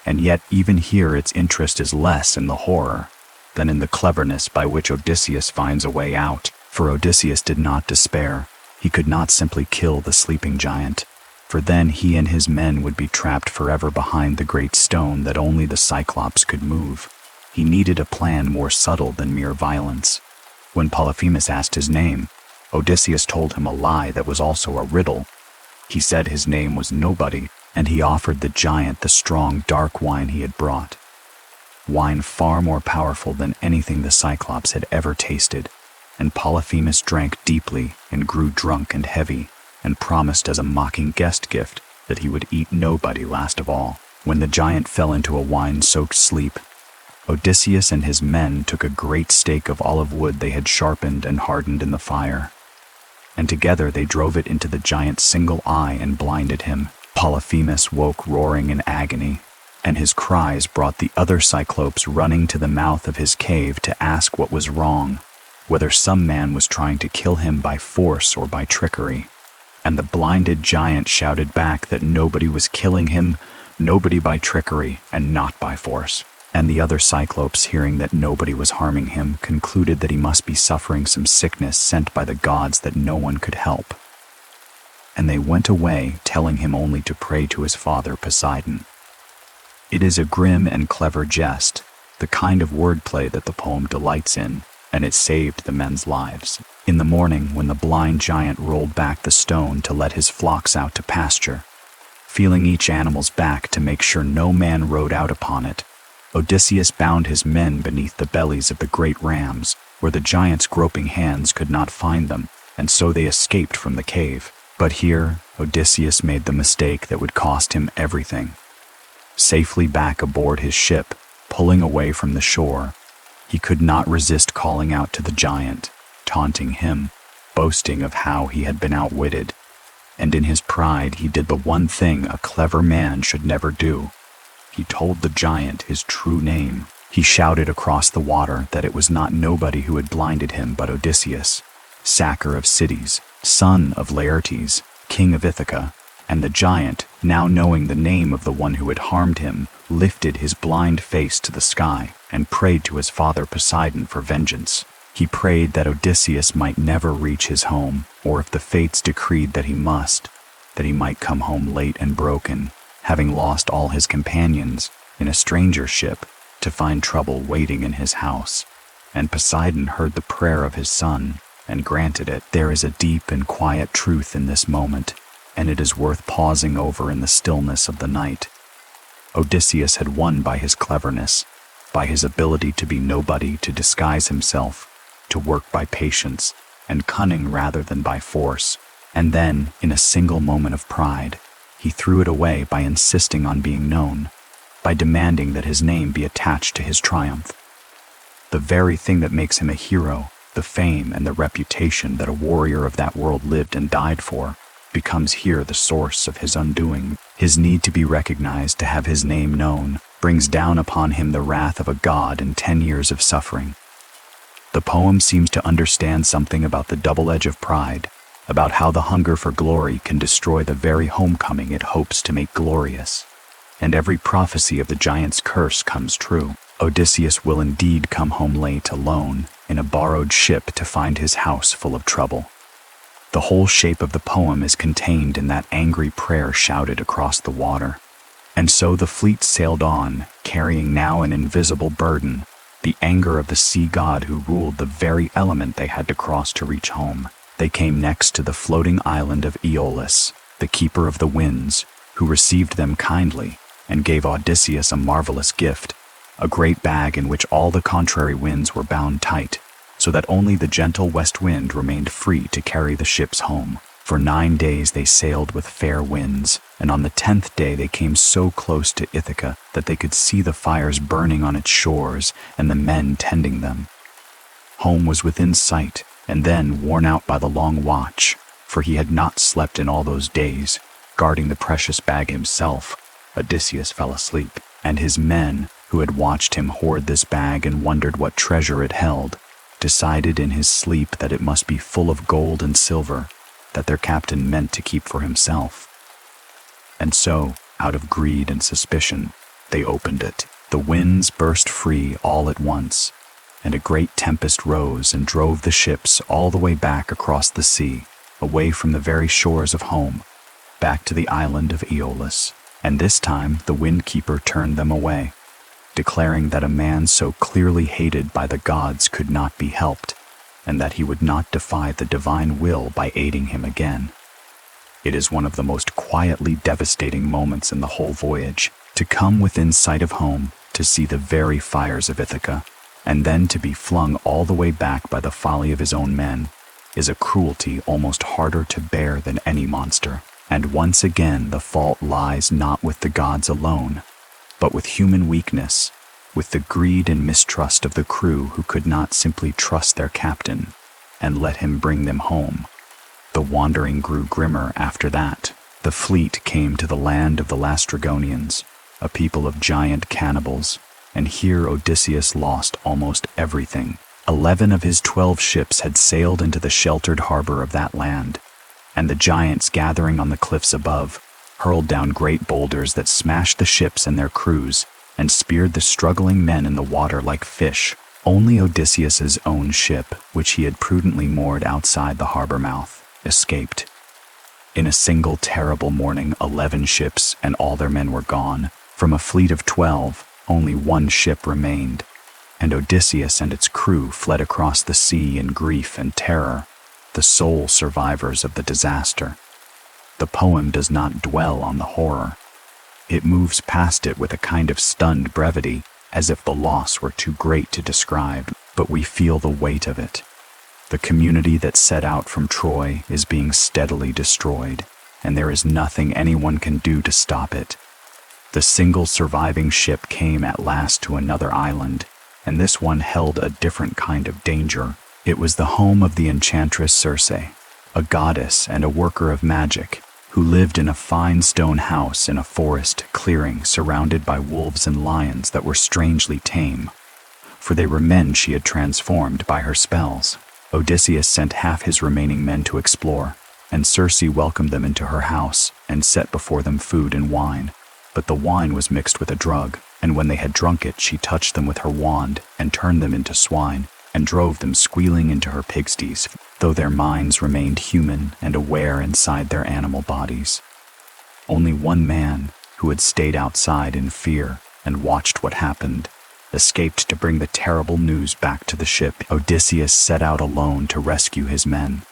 and yet even here its interest is less in the horror than in the cleverness by which Odysseus finds a way out. For Odysseus did not despair. He could not simply kill the sleeping giant, for then he and his men would be trapped forever behind the great stone that only the Cyclops could move. He needed a plan more subtle than mere violence. When Polyphemus asked his name, Odysseus told him a lie that was also a riddle. He said his name was Nobody, and he offered the giant the strong, dark wine he had brought. Wine far more powerful than anything the Cyclops had ever tasted, and Polyphemus drank deeply and grew drunk and heavy, and promised as a mocking guest gift that he would eat Nobody last of all. When the giant fell into a wine-soaked sleep, Odysseus and his men took a great stake of olive wood they had sharpened and hardened in the fire, and together they drove it into the giant's single eye and blinded him. Polyphemus woke roaring in agony, and his cries brought the other Cyclops running to the mouth of his cave to ask what was wrong, whether some man was trying to kill him by force or by trickery. And the blinded giant shouted back that nobody was killing him, nobody by trickery and not by force. And the other Cyclops, hearing that nobody was harming him, concluded that he must be suffering some sickness sent by the gods that no one could help. And they went away, telling him only to pray to his father Poseidon. It is a grim and clever jest, the kind of wordplay that the poem delights in, and it saved the men's lives. In the morning, when the blind giant rolled back the stone to let his flocks out to pasture, feeling each animal's back to make sure no man rode out upon it, Odysseus bound his men beneath the bellies of the great rams, where the giant's groping hands could not find them, and so they escaped from the cave. But here, Odysseus made the mistake that would cost him everything. Safely back aboard his ship, pulling away from the shore, he could not resist calling out to the giant, taunting him, boasting of how he had been outwitted. And in his pride he did the one thing a clever man should never do. He told the giant his true name. He shouted across the water that it was not nobody who had blinded him but Odysseus, sacker of cities, son of Laertes, king of Ithaca. And the giant, now knowing the name of the one who had harmed him, lifted his blind face to the sky and prayed to his father Poseidon for vengeance. He prayed that Odysseus might never reach his home, or if the fates decreed that he must, that he might come home late and broken, having lost all his companions, in a stranger ship, to find trouble waiting in his house. And Poseidon heard the prayer of his son, and granted it. There is a deep and quiet truth in this moment, and it is worth pausing over in the stillness of the night. Odysseus had won by his cleverness, by his ability to be nobody, to disguise himself, to work by patience and cunning rather than by force. And then, in a single moment of pride, he threw it away by insisting on being known, by demanding that his name be attached to his triumph. The very thing that makes him a hero, the fame and the reputation that a warrior of that world lived and died for, becomes here the source of his undoing. His need to be recognized, to have his name known, brings down upon him the wrath of a god and 10 years of suffering. The poem seems to understand something about the double edge of pride, about how the hunger for glory can destroy the very homecoming it hopes to make glorious. And every prophecy of the giant's curse comes true. Odysseus will indeed come home late alone, in a borrowed ship, to find his house full of trouble. The whole shape of the poem is contained in that angry prayer shouted across the water. And so the fleet sailed on, carrying now an invisible burden, the anger of the sea god who ruled the very element they had to cross to reach home. They came next to the floating island of Aeolus, the keeper of the winds, who received them kindly and gave Odysseus a marvelous gift, a great bag in which all the contrary winds were bound tight, so that only the gentle west wind remained free to carry the ships home. For 9 days they sailed with fair winds, and on the 10th day they came so close to Ithaca that they could see the fires burning on its shores and the men tending them. Home was within sight, and then, worn out by the long watch, for he had not slept in all those days, guarding the precious bag himself, Odysseus fell asleep, and his men, who had watched him hoard this bag and wondered what treasure it held, decided in his sleep that it must be full of gold and silver, that their captain meant to keep for himself. And so, out of greed and suspicion, they opened it. The winds burst free all at once, and a great tempest rose and drove the ships all the way back across the sea, away from the very shores of home, back to the island of Aeolus. And this time the windkeeper turned them away, declaring that a man so clearly hated by the gods could not be helped, and that he would not defy the divine will by aiding him again. It is one of the most quietly devastating moments in the whole voyage, to come within sight of home, to see the very fires of Ithaca, and then to be flung all the way back by the folly of his own men, is a cruelty almost harder to bear than any monster. And once again the fault lies not with the gods alone, but with human weakness, with the greed and mistrust of the crew who could not simply trust their captain and let him bring them home. The wandering grew grimmer after that. The fleet came to the land of the Lastrygonians, a people of giant cannibals, and here Odysseus lost almost everything. 11 of his 12 ships had sailed into the sheltered harbor of that land, and the giants gathering on the cliffs above hurled down great boulders that smashed the ships and their crews and speared the struggling men in the water like fish. Only Odysseus's own ship, which he had prudently moored outside the harbor mouth, escaped. In a single terrible morning, 11 ships and all their men were gone. From a fleet of 12, only one ship remained, and Odysseus and its crew fled across the sea in grief and terror, the sole survivors of the disaster. The poem does not dwell on the horror. It moves past it with a kind of stunned brevity, as if the loss were too great to describe, but we feel the weight of it. The community that set out from Troy is being steadily destroyed, and there is nothing anyone can do to stop it. The single surviving ship came at last to another island, and this one held a different kind of danger. It was the home of the enchantress Circe, a goddess and a worker of magic, who lived in a fine stone house in a forest clearing surrounded by wolves and lions that were strangely tame, for they were men she had transformed by her spells. Odysseus sent half his remaining men to explore, and Circe welcomed them into her house and set before them food and wine. But the wine was mixed with a drug, and when they had drunk it, she touched them with her wand and turned them into swine, and drove them squealing into her pigsties, though their minds remained human and aware inside their animal bodies. Only one man, who had stayed outside in fear and watched what happened, escaped to bring the terrible news back to the ship. Odysseus set out alone to rescue his men,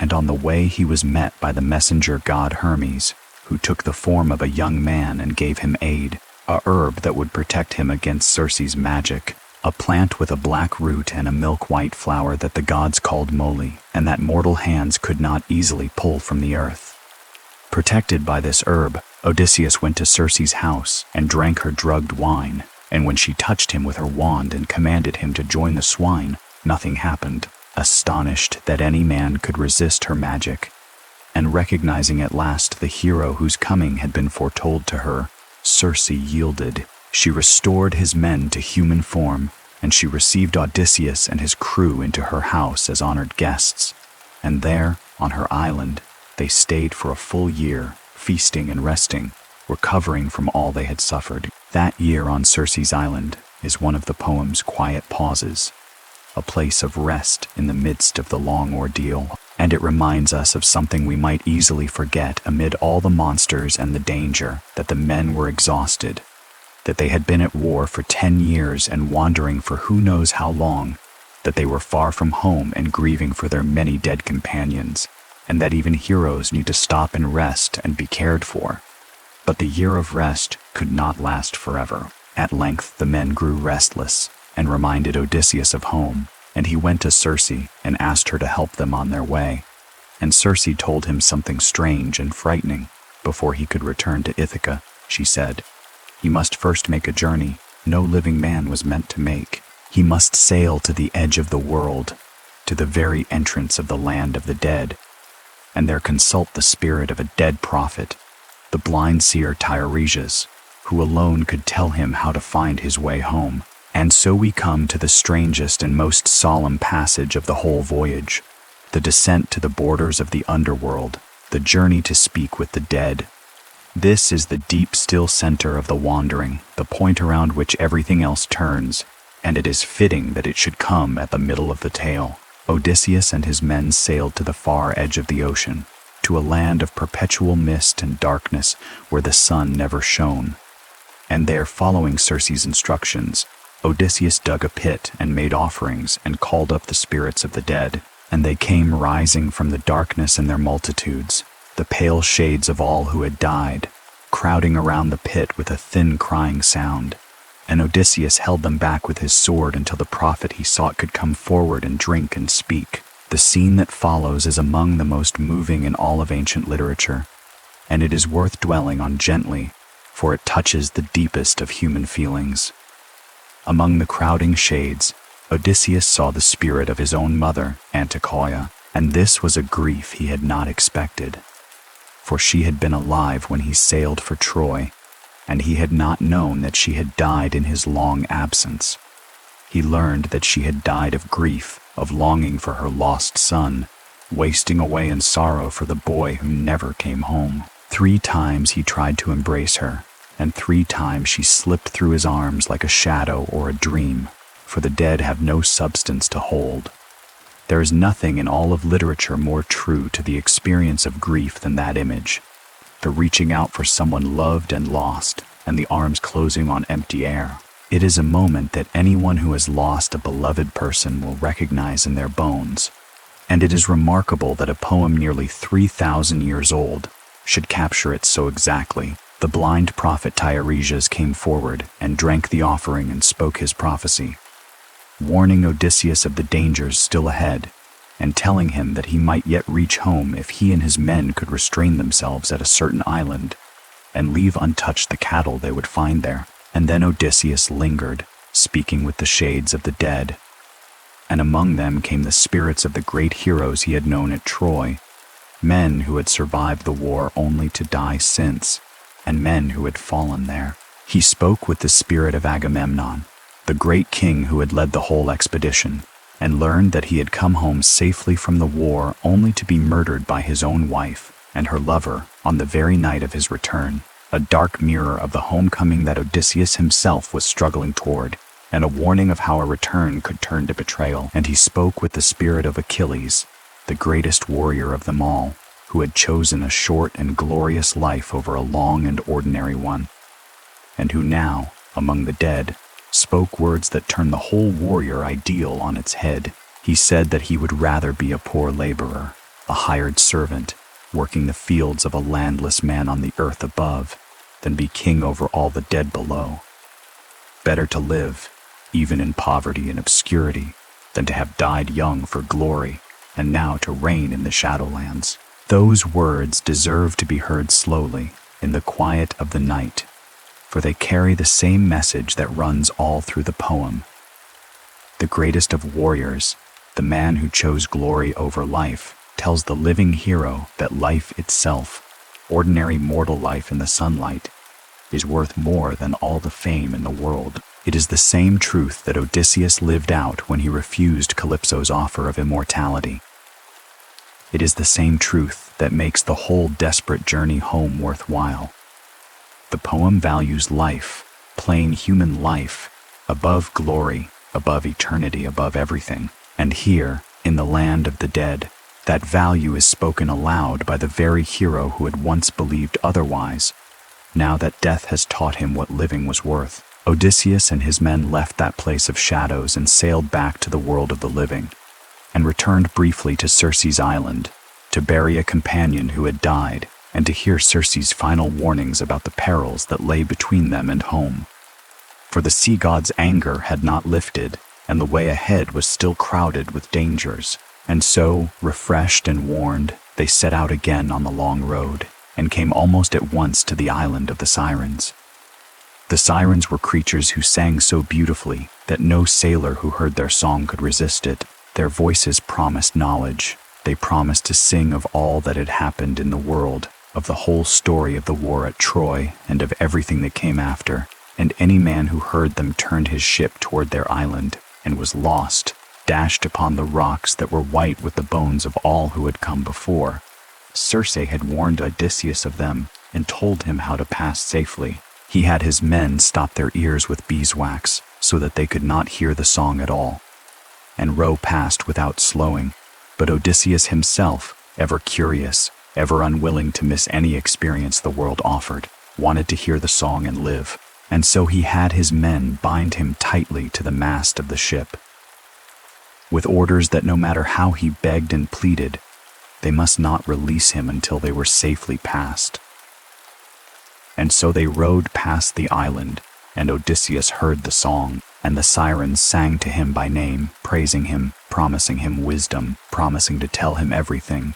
and on the way he was met by the messenger god Hermes, who took the form of a young man and gave him aid, a herb that would protect him against Circe's magic, a plant with a black root and a milk-white flower that the gods called moly, and that mortal hands could not easily pull from the earth. Protected by this herb, Odysseus went to Circe's house and drank her drugged wine, and when she touched him with her wand and commanded him to join the swine, nothing happened. Astonished that any man could resist her magic, and recognizing at last the hero whose coming had been foretold to her, Circe yielded. She restored his men to human form, and she received Odysseus and his crew into her house as honored guests. And there, on her island, they stayed for a full year, feasting and resting, recovering from all they had suffered. That year on Circe's island is one of the poem's quiet pauses, a place of rest in the midst of the long ordeal, and it reminds us of something we might easily forget amid all the monsters and the danger, that the men were exhausted, that they had been at war for 10 years and wandering for who knows how long, that they were far from home and grieving for their many dead companions, and that even heroes need to stop and rest and be cared for. But the year of rest could not last forever. At length the men grew restless and reminded Odysseus of home, and he went to Circe and asked her to help them on their way. And Circe told him something strange and frightening. Before he could return to Ithaca, she said, he must first make a journey no living man was meant to make. He must sail to the edge of the world, to the very entrance of the land of the dead, and there consult the spirit of a dead prophet, the blind seer Tiresias, who alone could tell him how to find his way home. And so we come to the strangest and most solemn passage of the whole voyage, the descent to the borders of the underworld, the journey to speak with the dead. This is the deep, still center of the wandering, the point around which everything else turns, and it is fitting that it should come at the middle of the tale. Odysseus and his men sailed to the far edge of the ocean, to a land of perpetual mist and darkness where the sun never shone. And there, following Circe's instructions, Odysseus dug a pit and made offerings and called up the spirits of the dead, and they came rising from the darkness in their multitudes, the pale shades of all who had died, crowding around the pit with a thin crying sound. And Odysseus held them back with his sword until the prophet he sought could come forward and drink and speak. The scene that follows is among the most moving in all of ancient literature, and it is worth dwelling on gently, for it touches the deepest of human feelings. Among the crowding shades, Odysseus saw the spirit of his own mother, Anticoia, and this was a grief he had not expected. For she had been alive when he sailed for Troy, and he had not known that she had died in his long absence. He learned that she had died of grief, of longing for her lost son, wasting away in sorrow for the boy who never came home. 3 times he tried to embrace her, and 3 times she slipped through his arms like a shadow or a dream, for the dead have no substance to hold. There is nothing in all of literature more true to the experience of grief than that image, the reaching out for someone loved and lost, and the arms closing on empty air. It is a moment that anyone who has lost a beloved person will recognize in their bones, and it is remarkable that a poem nearly 3,000 years old should capture it so exactly. The blind prophet Tiresias came forward and drank the offering and spoke his prophecy, warning Odysseus of the dangers still ahead, and telling him that he might yet reach home if he and his men could restrain themselves at a certain island and leave untouched the cattle they would find there. And then Odysseus lingered, speaking with the shades of the dead, and among them came the spirits of the great heroes he had known at Troy, men who had survived the war only to die since, and men who had fallen there. He spoke with the spirit of Agamemnon, the great king who had led the whole expedition, and learned that he had come home safely from the war only to be murdered by his own wife and her lover on the very night of his return, a dark mirror of the homecoming that Odysseus himself was struggling toward, and a warning of how a return could turn to betrayal. And he spoke with the spirit of Achilles, the greatest warrior of them all, who had chosen a short and glorious life over a long and ordinary one, and who now, among the dead, spoke words that turned the whole warrior ideal on its head. He said that he would rather be a poor laborer, a hired servant, working the fields of a landless man on the earth above, than be king over all the dead below. Better to live, even in poverty and obscurity, than to have died young for glory, and now to reign in the Shadowlands. Those words deserve to be heard slowly, in the quiet of the night, for they carry the same message that runs all through the poem. The greatest of warriors, the man who chose glory over life, tells the living hero that life itself, ordinary mortal life in the sunlight, is worth more than all the fame in the world. It is the same truth that Odysseus lived out when he refused Calypso's offer of immortality. It is the same truth that makes the whole desperate journey home worthwhile. The poem values life, plain human life, above glory, above eternity, above everything. And here, in the land of the dead, that value is spoken aloud by the very hero who had once believed otherwise, now that death has taught him what living was worth. Odysseus and his men left that place of shadows and sailed back to the world of the living, and returned briefly to Circe's island, to bury a companion who had died, and to hear Circe's final warnings about the perils that lay between them and home. For the sea god's anger had not lifted, and the way ahead was still crowded with dangers. And so, refreshed and warned, they set out again on the long road, and came almost at once to the island of the Sirens. The Sirens were creatures who sang so beautifully that no sailor who heard their song could resist it. Their voices promised knowledge. They promised to sing of all that had happened in the world, of the whole story of the war at Troy, and of everything that came after. And any man who heard them turned his ship toward their island, and was lost, dashed upon the rocks that were white with the bones of all who had come before. Circe had warned Odysseus of them, and told him how to pass safely. He had his men stop their ears with beeswax, so that they could not hear the song at all, and row past without slowing. But Odysseus himself, ever curious, ever unwilling to miss any experience the world offered, wanted to hear the song and live, and so he had his men bind him tightly to the mast of the ship, with orders that no matter how he begged and pleaded, they must not release him until they were safely past. And so they rowed past the island, and Odysseus heard the song, and the Sirens sang to him by name, praising him, promising him wisdom, promising to tell him everything.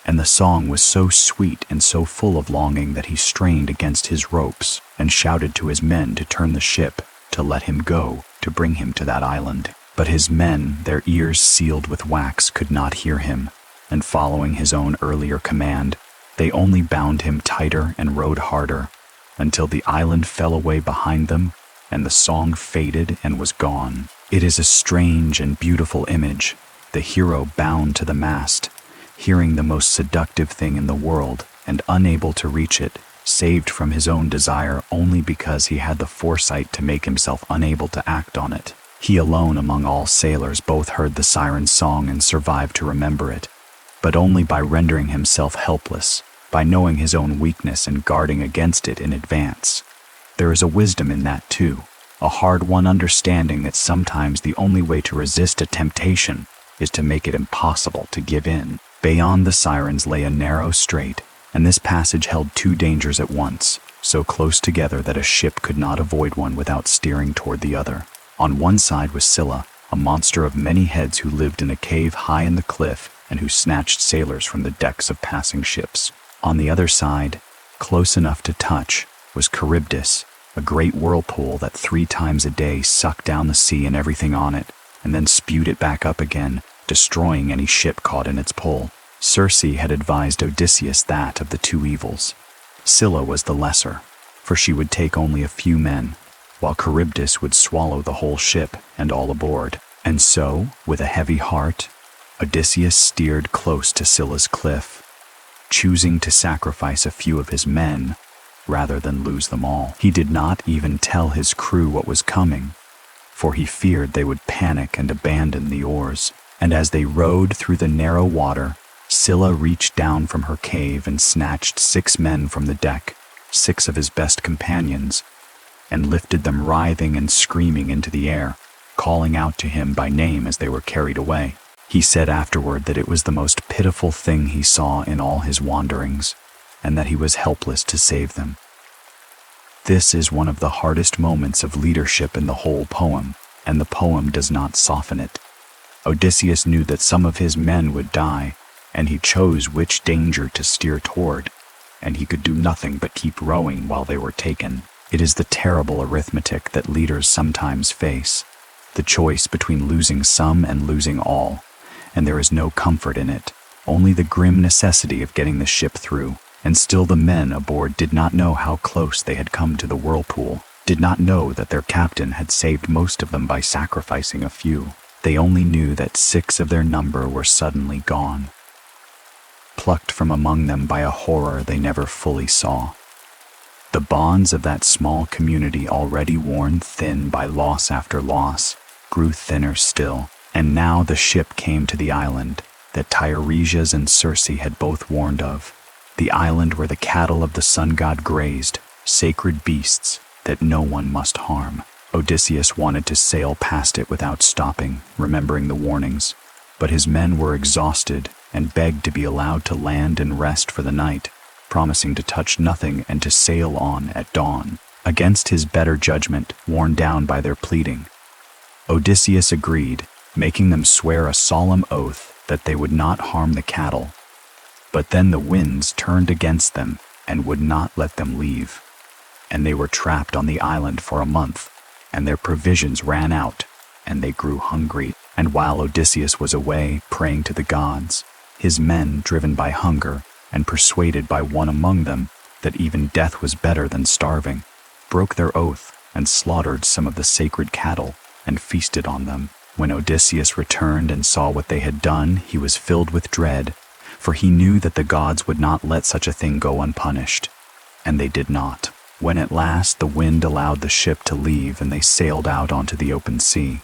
And the song was so sweet and so full of longing that he strained against his ropes and shouted to his men to turn the ship, to let him go, to bring him to that island. But his men, their ears sealed with wax, could not hear him, and following his own earlier command, they only bound him tighter and rowed harder, until the island fell away behind them, and the song faded and was gone. It is a strange and beautiful image, the hero bound to the mast, hearing the most seductive thing in the world and unable to reach it, saved from his own desire only because he had the foresight to make himself unable to act on it. He alone among all sailors both heard the Sirens' song and survived to remember it, but only by rendering himself helpless, by knowing his own weakness and guarding against it in advance. There is a wisdom in that too, a hard-won understanding that sometimes the only way to resist a temptation is to make it impossible to give in. Beyond the Sirens lay a narrow strait, and this passage held two dangers at once, so close together that a ship could not avoid one without steering toward the other. On one side was Scylla, a monster of many heads who lived in a cave high in the cliff and who snatched sailors from the decks of passing ships. On the other side, close enough to touch, was Charybdis, a great whirlpool that 3 times a day sucked down the sea and everything on it, and then spewed it back up again, destroying any ship caught in its pull. Circe had advised Odysseus that of the two evils, Scylla was the lesser, for she would take only a few men, while Charybdis would swallow the whole ship and all aboard. And so, with a heavy heart, Odysseus steered close to Scylla's cliff, choosing to sacrifice a few of his men rather than lose them all. He did not even tell his crew what was coming, for he feared they would panic and abandon the oars. And as they rowed through the narrow water, Scylla reached down from her cave and snatched 6 men from the deck, 6 of his best companions, and lifted them writhing and screaming into the air, calling out to him by name as they were carried away. He said afterward that it was the most pitiful thing he saw in all his wanderings, and that he was helpless to save them. This is one of the hardest moments of leadership in the whole poem, and the poem does not soften it. Odysseus knew that some of his men would die, and he chose which danger to steer toward, and he could do nothing but keep rowing while they were taken. It is the terrible arithmetic that leaders sometimes face, the choice between losing some and losing all, and there is no comfort in it, only the grim necessity of getting the ship through. And still the men aboard did not know how close they had come to the whirlpool, did not know that their captain had saved most of them by sacrificing a few. They only knew that 6 of their number were suddenly gone, plucked from among them by a horror they never fully saw. The bonds of that small community, already worn thin by loss after loss, grew thinner still, and now the ship came to the island that Tiresias and Circe had both warned of, the island where the cattle of the sun god grazed, sacred beasts that no one must harm. Odysseus wanted to sail past it without stopping, remembering the warnings, but his men were exhausted and begged to be allowed to land and rest for the night, promising to touch nothing and to sail on at dawn. Against his better judgment, worn down by their pleading, Odysseus agreed, making them swear a solemn oath that they would not harm the cattle. But then the winds turned against them and would not let them leave, and they were trapped on the island for a month, and their provisions ran out, and they grew hungry. And while Odysseus was away praying to the gods, his men, driven by hunger and persuaded by one among them that even death was better than starving, broke their oath and slaughtered some of the sacred cattle and feasted on them. When Odysseus returned and saw what they had done, he was filled with dread, for he knew that the gods would not let such a thing go unpunished, and they did not. When at last the wind allowed the ship to leave and they sailed out onto the open sea,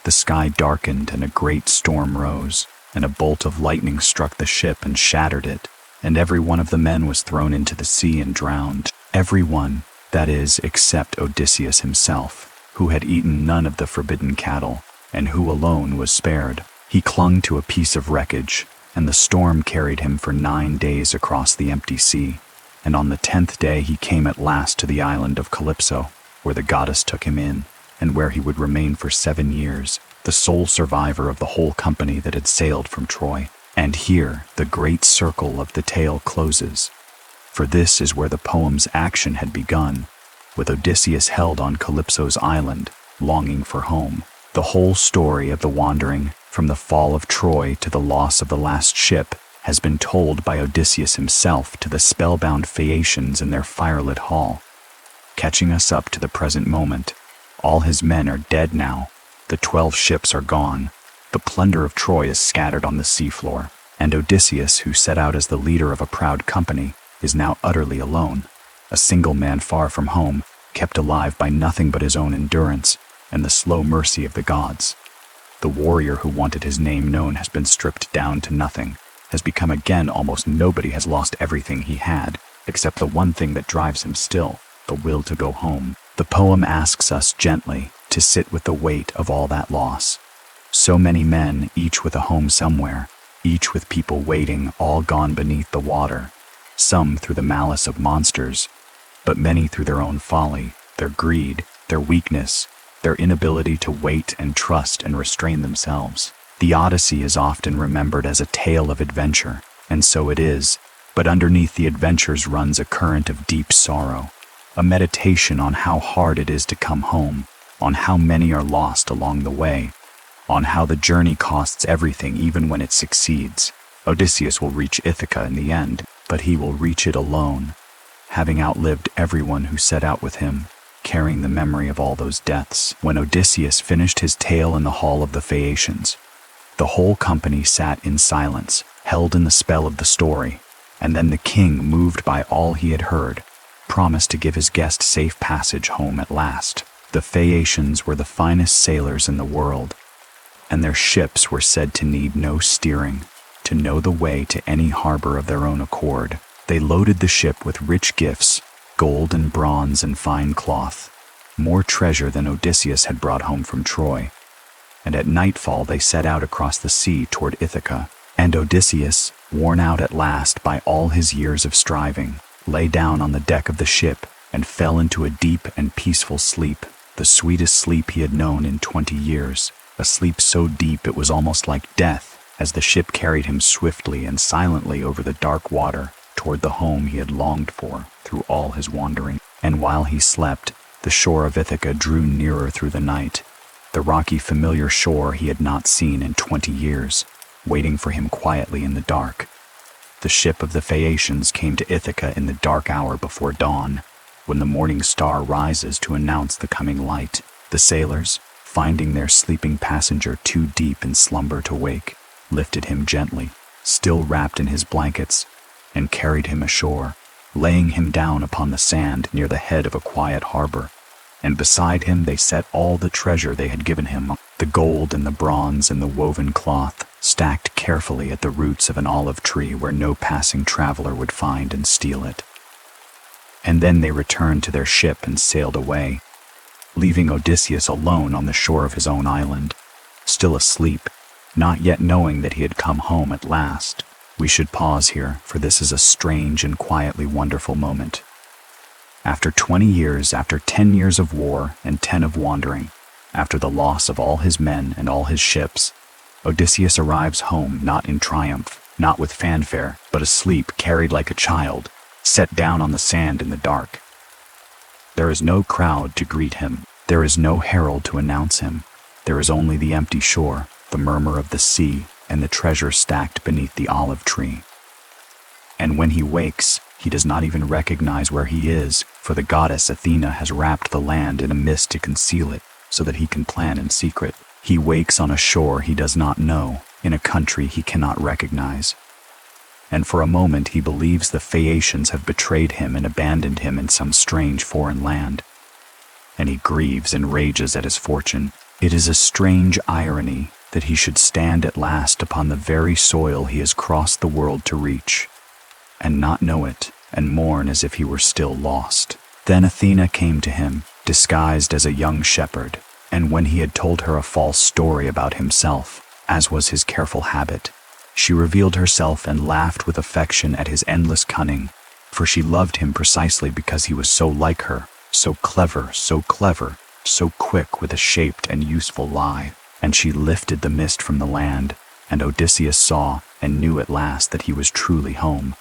the sky darkened and a great storm rose, and a bolt of lightning struck the ship and shattered it, and every one of the men was thrown into the sea and drowned. Every one, that is, except Odysseus himself, who had eaten none of the forbidden cattle, and who alone was spared. He clung to a piece of wreckage, and the storm carried him for 9 days across the empty sea, and on the 10th day he came at last to the island of Calypso, where the goddess took him in, and where he would remain for 7 years, the sole survivor of the whole company that had sailed from Troy. And here the great circle of the tale closes, for this is where the poem's action had begun, with Odysseus held on Calypso's island, longing for home. The whole story of the wandering, from the fall of Troy to the loss of the last ship, has been told by Odysseus himself to the spellbound Phaeacians in their firelit hall, catching us up to the present moment. All his men are dead now, the 12 ships are gone, the plunder of Troy is scattered on the seafloor, And Odysseus, who set out as the leader of a proud company, is now utterly alone, a single man far from home, kept alive by nothing but his own endurance and the slow mercy of the gods. The warrior who wanted his name known has been stripped down to nothing, has become again almost nobody, has lost everything he had, except the one thing that drives him still, the will to go home. The poem asks us gently to sit with the weight of all that loss. So many men, each with a home somewhere, each with people waiting, all gone beneath the water, some through the malice of monsters, but many through their own folly, their greed, their weakness, their inability to wait and trust and restrain themselves. The Odyssey is often remembered as a tale of adventure, and so it is, but underneath the adventures runs a current of deep sorrow, a meditation on how hard it is to come home, on how many are lost along the way, on how the journey costs everything even when it succeeds. Odysseus will reach Ithaca in the end, but he will reach it alone, having outlived everyone who set out with him, carrying the memory of all those deaths. When Odysseus finished his tale in the hall of the Phaeacians, the whole company sat in silence, held in the spell of the story, and then the king, moved by all he had heard, promised to give his guest safe passage home at last. The Phaeacians were the finest sailors in the world, and their ships were said to need no steering, to know the way to any harbor of their own accord. They loaded the ship with rich gifts, gold and bronze and fine cloth, more treasure than Odysseus had brought home from Troy. And at nightfall they set out across the sea toward Ithaca, and Odysseus, worn out at last by all his years of striving, lay down on the deck of the ship and fell into a deep and peaceful sleep, the sweetest sleep he had known in 20 years, a sleep so deep it was almost like death, as the ship carried him swiftly and silently over the dark water toward the home he had longed for through all his wandering. And while he slept, the shore of Ithaca drew nearer through the night, the rocky familiar shore he had not seen in 20 years, waiting for him quietly in the dark. The ship of the Phaeacians came to Ithaca in the dark hour before dawn, when the morning star rises to announce the coming light. The sailors, finding their sleeping passenger too deep in slumber to wake, lifted him gently, still wrapped in his blankets, and carried him ashore, laying him down upon the sand near the head of a quiet harbor. And beside him they set all the treasure they had given him, the gold and the bronze and the woven cloth, stacked carefully at the roots of an olive tree where no passing traveler would find and steal it. And then they returned to their ship and sailed away, leaving Odysseus alone on the shore of his own island, still asleep, not yet knowing that he had come home at last. We should pause here, for this is a strange and quietly wonderful moment. After 20 years, after 10 years of war and 10 of wandering, after the loss of all his men and all his ships, Odysseus arrives home not in triumph, not with fanfare, but asleep, carried like a child, set down on the sand in the dark. There is no crowd to greet him. There is no herald to announce him. There is only the empty shore, the murmur of the sea, and the treasure stacked beneath the olive tree. And when he wakes, he does not even recognize where he is, for the goddess Athena has wrapped the land in a mist to conceal it, so that he can plan in secret. He wakes on a shore he does not know, in a country he cannot recognize. And for a moment he believes the Phaeacians have betrayed him and abandoned him in some strange foreign land. And he grieves and rages at his fortune. It is a strange irony that he should stand at last upon the very soil he has crossed the world to reach, and not know it, and mourn as if he were still lost. Then Athena came to him, disguised as a young shepherd, and when he had told her a false story about himself, as was his careful habit, she revealed herself and laughed with affection at his endless cunning, for she loved him precisely because he was so like her, so clever, so quick with a shaped and useful lie. And she lifted the mist from the land, and Odysseus saw and knew at last that he was truly home.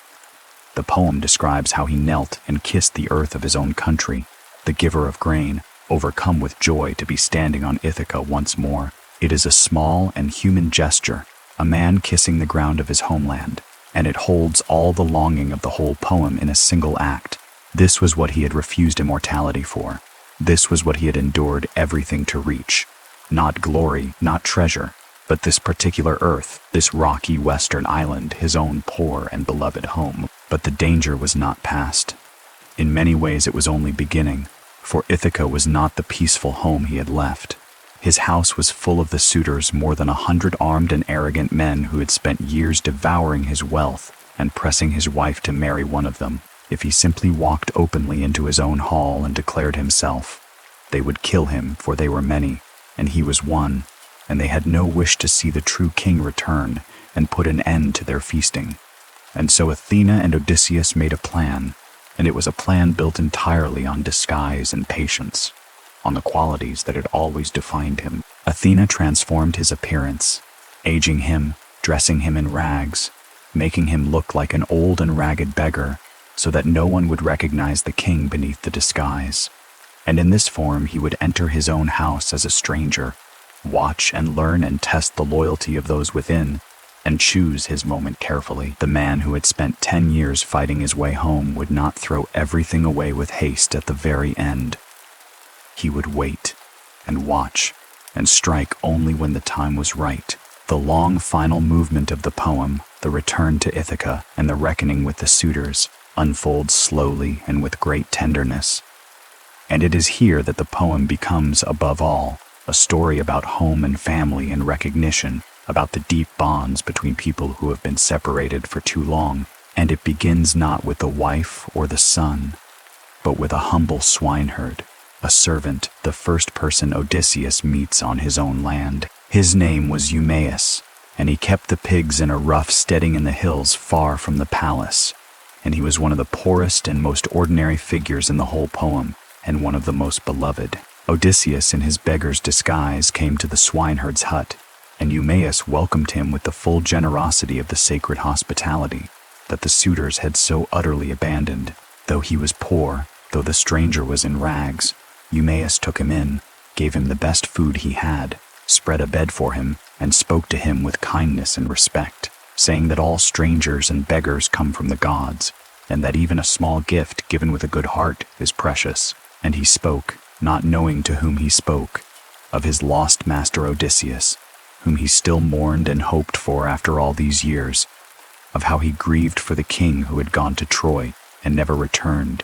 The poem describes how he knelt and kissed the earth of his own country, the giver of grain, overcome with joy to be standing on Ithaca once more. It is a small and human gesture, a man kissing the ground of his homeland, and it holds all the longing of the whole poem in a single act. This was what he had refused immortality for. This was what he had endured everything to reach. Not glory, not treasure, But this particular earth, this rocky western island, his own poor and beloved home. But the danger was not past. In many ways it was only beginning, for Ithaca was not the peaceful home he had left. His house was full of the suitors, more than 100 armed and arrogant men who had spent years devouring his wealth and pressing his wife to marry one of them. If he simply walked openly into his own hall and declared himself, they would kill him, for they were many, and he was one, and they had no wish to see the true king return and put an end to their feasting. And so Athena and Odysseus made a plan, and it was a plan built entirely on disguise and patience, on the qualities that had always defined him. Athena transformed his appearance, aging him, dressing him in rags, making him look like an old and ragged beggar, so that no one would recognize the king beneath the disguise. And in this form he would enter his own house as a stranger, watch and learn and test the loyalty of those within, and choose his moment carefully. The man who had spent 10 years fighting his way home would not throw everything away with haste at the very end. He would wait and watch and strike only when the time was right. The long final movement of the poem, the return to Ithaca and the reckoning with the suitors, unfolds slowly and with great tenderness. And it is here that the poem becomes, above all, a story about home and family and recognition, about the deep bonds between people who have been separated for too long. And it begins not with the wife or the son, but with a humble swineherd, a servant, the first person Odysseus meets on his own land. His name was Eumaeus, and he kept the pigs in a rough steading in the hills far from the palace. And he was one of the poorest and most ordinary figures in the whole poem, and one of the most beloved. Odysseus in his beggar's disguise came to the swineherd's hut, and Eumaeus welcomed him with the full generosity of the sacred hospitality that the suitors had so utterly abandoned. Though he was poor, though the stranger was in rags, Eumaeus took him in, gave him the best food he had, spread a bed for him, and spoke to him with kindness and respect, saying that all strangers and beggars come from the gods, and that even a small gift given with a good heart is precious. And he spoke, not knowing to whom he spoke, of his lost master Odysseus, whom he still mourned and hoped for after all these years, of how he grieved for the king who had gone to Troy and never returned,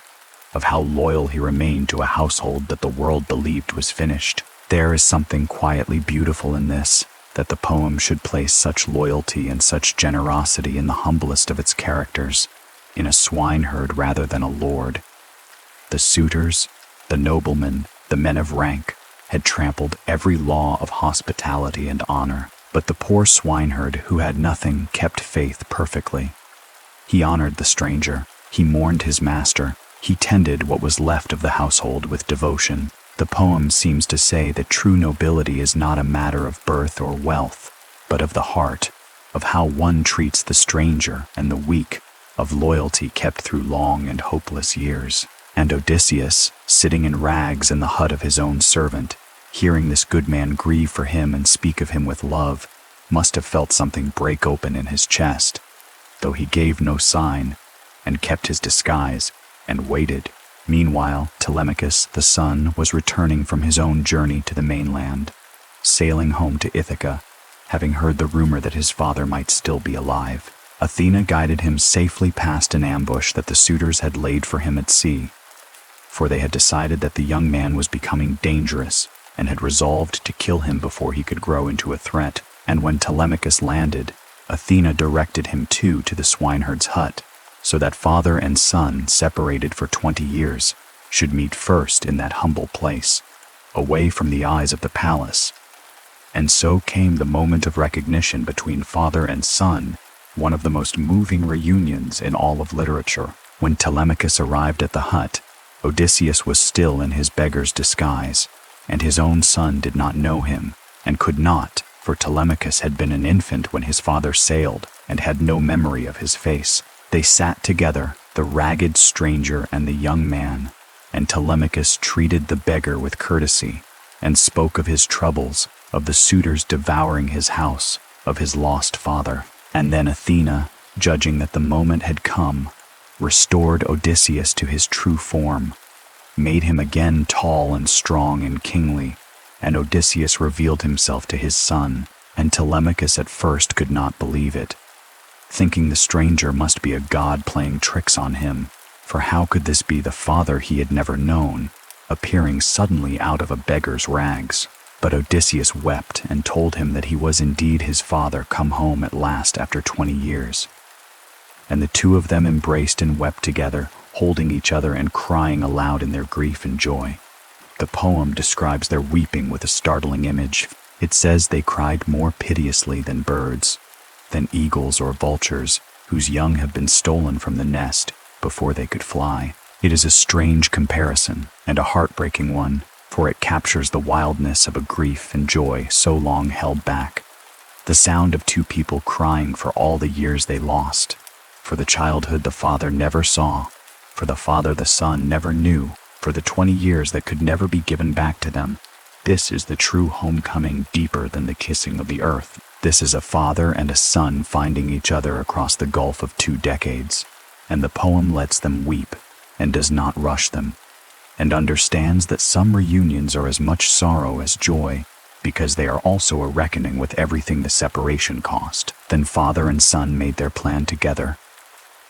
of how loyal he remained to a household that the world believed was finished. There is something quietly beautiful in this, that the poem should place such loyalty and such generosity in the humblest of its characters, in a swineherd rather than a lord. The suitors, the noblemen, the men of rank, had trampled every law of hospitality and honor, but the poor swineherd who had nothing kept faith perfectly. He honored the stranger, he mourned his master, he tended what was left of the household with devotion. The poem seems to say that true nobility is not a matter of birth or wealth, but of the heart, of how one treats the stranger and the weak, of loyalty kept through long and hopeless years. And Odysseus, sitting in rags in the hut of his own servant, hearing this good man grieve for him and speak of him with love, must have felt something break open in his chest, though he gave no sign, and kept his disguise, and waited. Meanwhile, Telemachus, the son, was returning from his own journey to the mainland, sailing home to Ithaca, having heard the rumor that his father might still be alive. Athena guided him safely past an ambush that the suitors had laid for him at sea, for they had decided that the young man was becoming dangerous and had resolved to kill him before he could grow into a threat. And when Telemachus landed, Athena directed him to the swineherd's hut, so that father and son, separated for 20 years, should meet first in that humble place, away from the eyes of the palace. And so came the moment of recognition between father and son, one of the most moving reunions in all of literature. When Telemachus arrived at the hut, Odysseus was still in his beggar's disguise, and his own son did not know him, and could not, for Telemachus had been an infant when his father sailed, and had no memory of his face. They sat together, the ragged stranger and the young man, and Telemachus treated the beggar with courtesy, and spoke of his troubles, of the suitors devouring his house, of his lost father. And then Athena, judging that the moment had come, restored Odysseus to his true form, made him again tall and strong and kingly, and Odysseus revealed himself to his son, and Telemachus at first could not believe it, thinking the stranger must be a god playing tricks on him, for how could this be the father he had never known, appearing suddenly out of a beggar's rags? But Odysseus wept and told him that he was indeed his father come home at last after 20 years. And the two of them embraced and wept together, holding each other and crying aloud in their grief and joy. The poem describes their weeping with a startling image. It says they cried more piteously than birds, than eagles or vultures, whose young have been stolen from the nest before they could fly. It is a strange comparison and a heartbreaking one, for it captures the wildness of a grief and joy so long held back. The sound of two people crying for all the years they lost, for the childhood the father never saw, for the father the son never knew, for the 20 years that could never be given back to them. This is the true homecoming, deeper than the kissing of the earth. This is a father and a son finding each other across the gulf of 2 decades, and the poem lets them weep and does not rush them, and understands that some reunions are as much sorrow as joy, because they are also a reckoning with everything the separation cost. Then father and son made their plan together.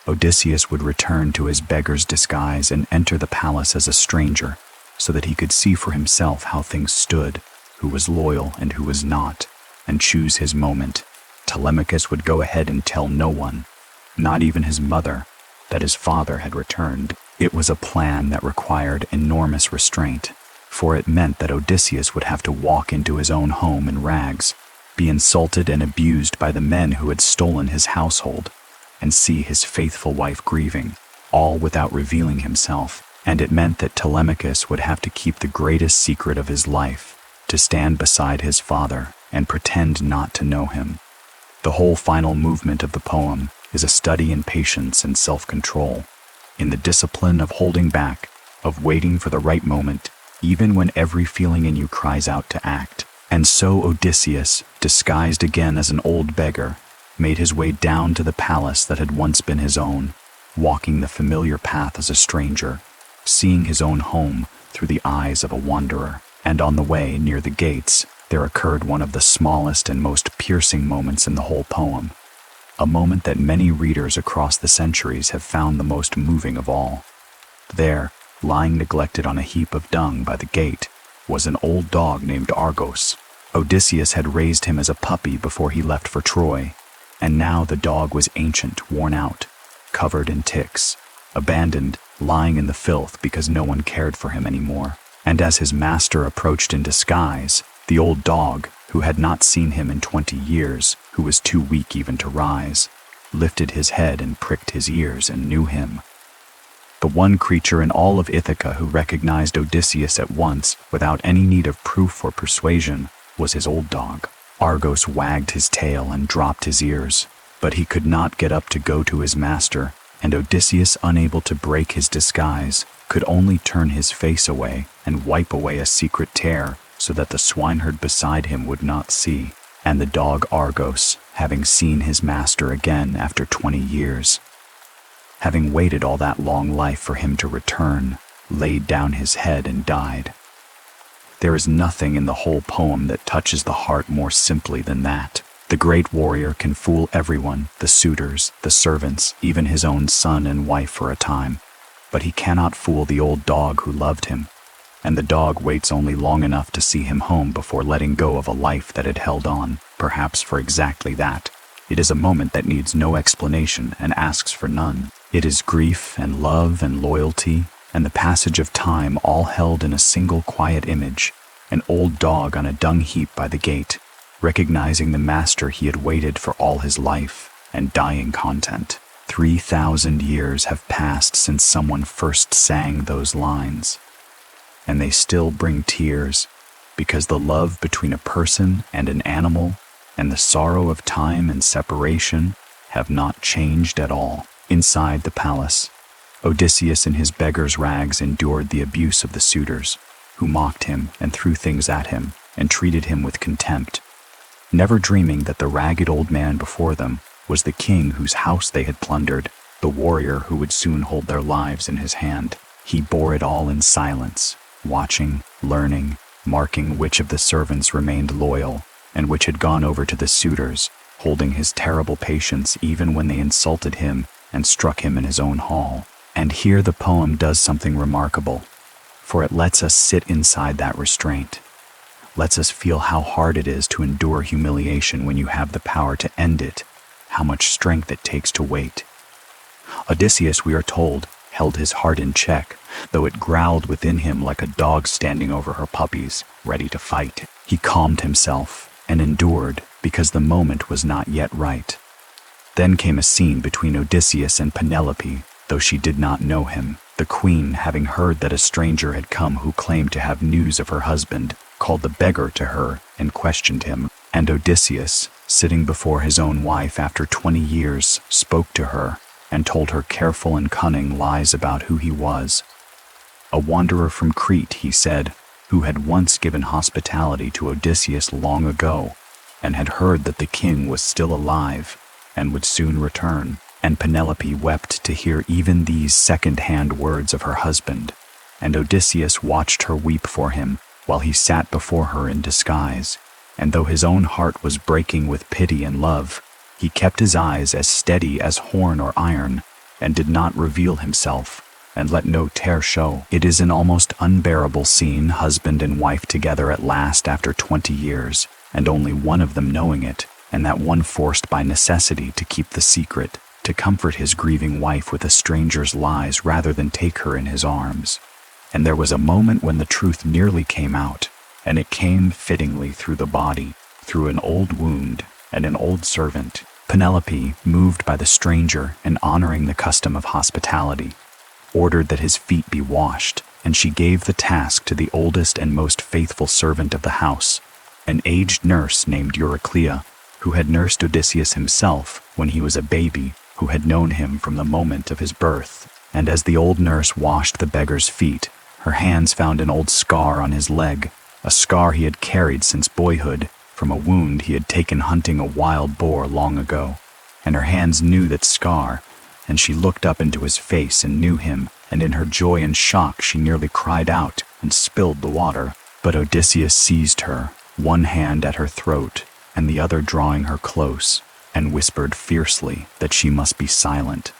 Odysseus would return to his beggar's disguise and enter the palace as a stranger, so that he could see for himself how things stood, who was loyal and who was not, and choose his moment. Telemachus would go ahead and tell no one, not even his mother, that his father had returned. It was a plan that required enormous restraint, for it meant that Odysseus would have to walk into his own home in rags, be insulted and abused by the men who had stolen his household, and see his faithful wife grieving, all without revealing himself. And it meant that Telemachus would have to keep the greatest secret of his life, to stand beside his father and pretend not to know him. The whole final movement of the poem is a study in patience and self-control, in the discipline of holding back, of waiting for the right moment, even when every feeling in you cries out to act. And so Odysseus, disguised again as an old beggar, made his way down to the palace that had once been his own, walking the familiar path as a stranger, seeing his own home through the eyes of a wanderer. And on the way, near the gates, there occurred one of the smallest and most piercing moments in the whole poem, a moment that many readers across the centuries have found the most moving of all. There, lying neglected on a heap of dung by the gate, was an old dog named Argos. Odysseus had raised him as a puppy before he left for Troy, and now the dog was ancient, worn out, covered in ticks, abandoned, lying in the filth because no one cared for him anymore. And as his master approached in disguise, the old dog, who had not seen him in 20 years, who was too weak even to rise, lifted his head and pricked his ears and knew him. The one creature in all of Ithaca who recognized Odysseus at once, without any need of proof or persuasion, was his old dog. Argos wagged his tail and dropped his ears, but he could not get up to go to his master, and Odysseus, unable to break his disguise, could only turn his face away and wipe away a secret tear so that the swineherd beside him would not see. And the dog Argos, having seen his master again after 20 years, having waited all that long life for him to return, laid down his head and died. There is nothing in the whole poem that touches the heart more simply than that. The great warrior can fool everyone, the suitors, the servants, even his own son and wife for a time, but he cannot fool the old dog who loved him, and the dog waits only long enough to see him home before letting go of a life that had held on, perhaps for exactly that. It is a moment that needs no explanation and asks for none. It is grief and love and loyalty and the passage of time all held in a single quiet image, an old dog on a dung heap by the gate, recognizing the master he had waited for all his life, and dying content. 3,000 years have passed since someone first sang those lines, and they still bring tears, because the love between a person and an animal and the sorrow of time and separation have not changed at all. Inside the palace, Odysseus in his beggar's rags endured the abuse of the suitors, who mocked him and threw things at him and treated him with contempt, never dreaming that the ragged old man before them was the king whose house they had plundered, the warrior who would soon hold their lives in his hand. He bore it all in silence, watching, learning, marking which of the servants remained loyal, and which had gone over to the suitors, holding his terrible patience even when they insulted him and struck him in his own hall. And here the poem does something remarkable, for it lets us sit inside that restraint, lets us feel how hard it is to endure humiliation when you have the power to end it, how much strength it takes to wait. Odysseus, we are told, held his heart in check, though it growled within him like a dog standing over her puppies, ready to fight. He calmed himself and endured because the moment was not yet right. Then came a scene between Odysseus and Penelope, though she did not know him. The queen, having heard that a stranger had come who claimed to have news of her husband, called the beggar to her and questioned him. And Odysseus, sitting before his own wife after 20 years, spoke to her and told her careful and cunning lies about who he was. A wanderer from Crete, he said, who had once given hospitality to Odysseus long ago, and had heard that the king was still alive and would soon return. And Penelope wept to hear even these second-hand words of her husband, and Odysseus watched her weep for him while he sat before her in disguise. And though his own heart was breaking with pity and love, he kept his eyes as steady as horn or iron, and did not reveal himself, and let no tear show. It is an almost unbearable scene, husband and wife together at last after 20 years, and only one of them knowing it, and that one forced by necessity to keep the secret, to comfort his grieving wife with a stranger's lies rather than take her in his arms. And there was a moment when the truth nearly came out, and it came fittingly through the body, through an old wound and an old servant. Penelope, moved by the stranger and honoring the custom of hospitality, ordered that his feet be washed, and she gave the task to the oldest and most faithful servant of the house, an aged nurse named Euryclea, who had nursed Odysseus himself when he was a baby, who had known him from the moment of his birth. And as the old nurse washed the beggar's feet, her hands found an old scar on his leg, a scar he had carried since boyhood, from a wound he had taken hunting a wild boar long ago. And her hands knew that scar, and she looked up into his face and knew him, and in her joy and shock she nearly cried out and spilled the water. But Odysseus seized her, one hand at her throat, and the other drawing her close, and whispered fiercely that she must be silent,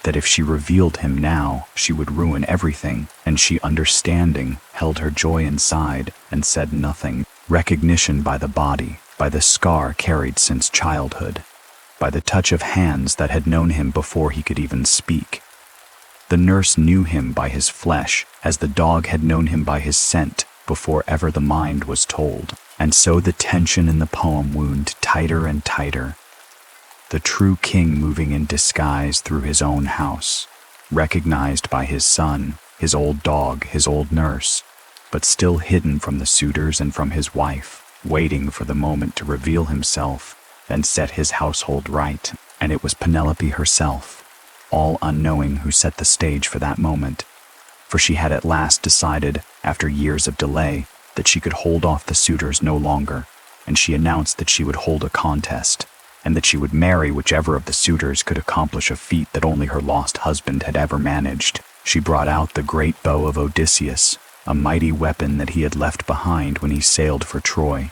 that if she revealed him now, she would ruin everything, and she, understanding, held her joy inside and said nothing. Recognition by the body, by the scar carried since childhood, by the touch of hands that had known him before he could even speak. The nurse knew him by his flesh, as the dog had known him by his scent before ever the mind was told. And so the tension in the poem wound tighter and tighter. The true king moving in disguise through his own house, recognized by his son, his old dog, his old nurse, but still hidden from the suitors and from his wife, waiting for the moment to reveal himself and set his household right. And it was Penelope herself, all unknowing, who set the stage for that moment, for she had at last decided, after years of delay, that she could hold off the suitors no longer, and she announced that she would hold a contest, and that she would marry whichever of the suitors could accomplish a feat that only her lost husband had ever managed. She brought out the great bow of Odysseus, a mighty weapon that he had left behind when he sailed for Troy,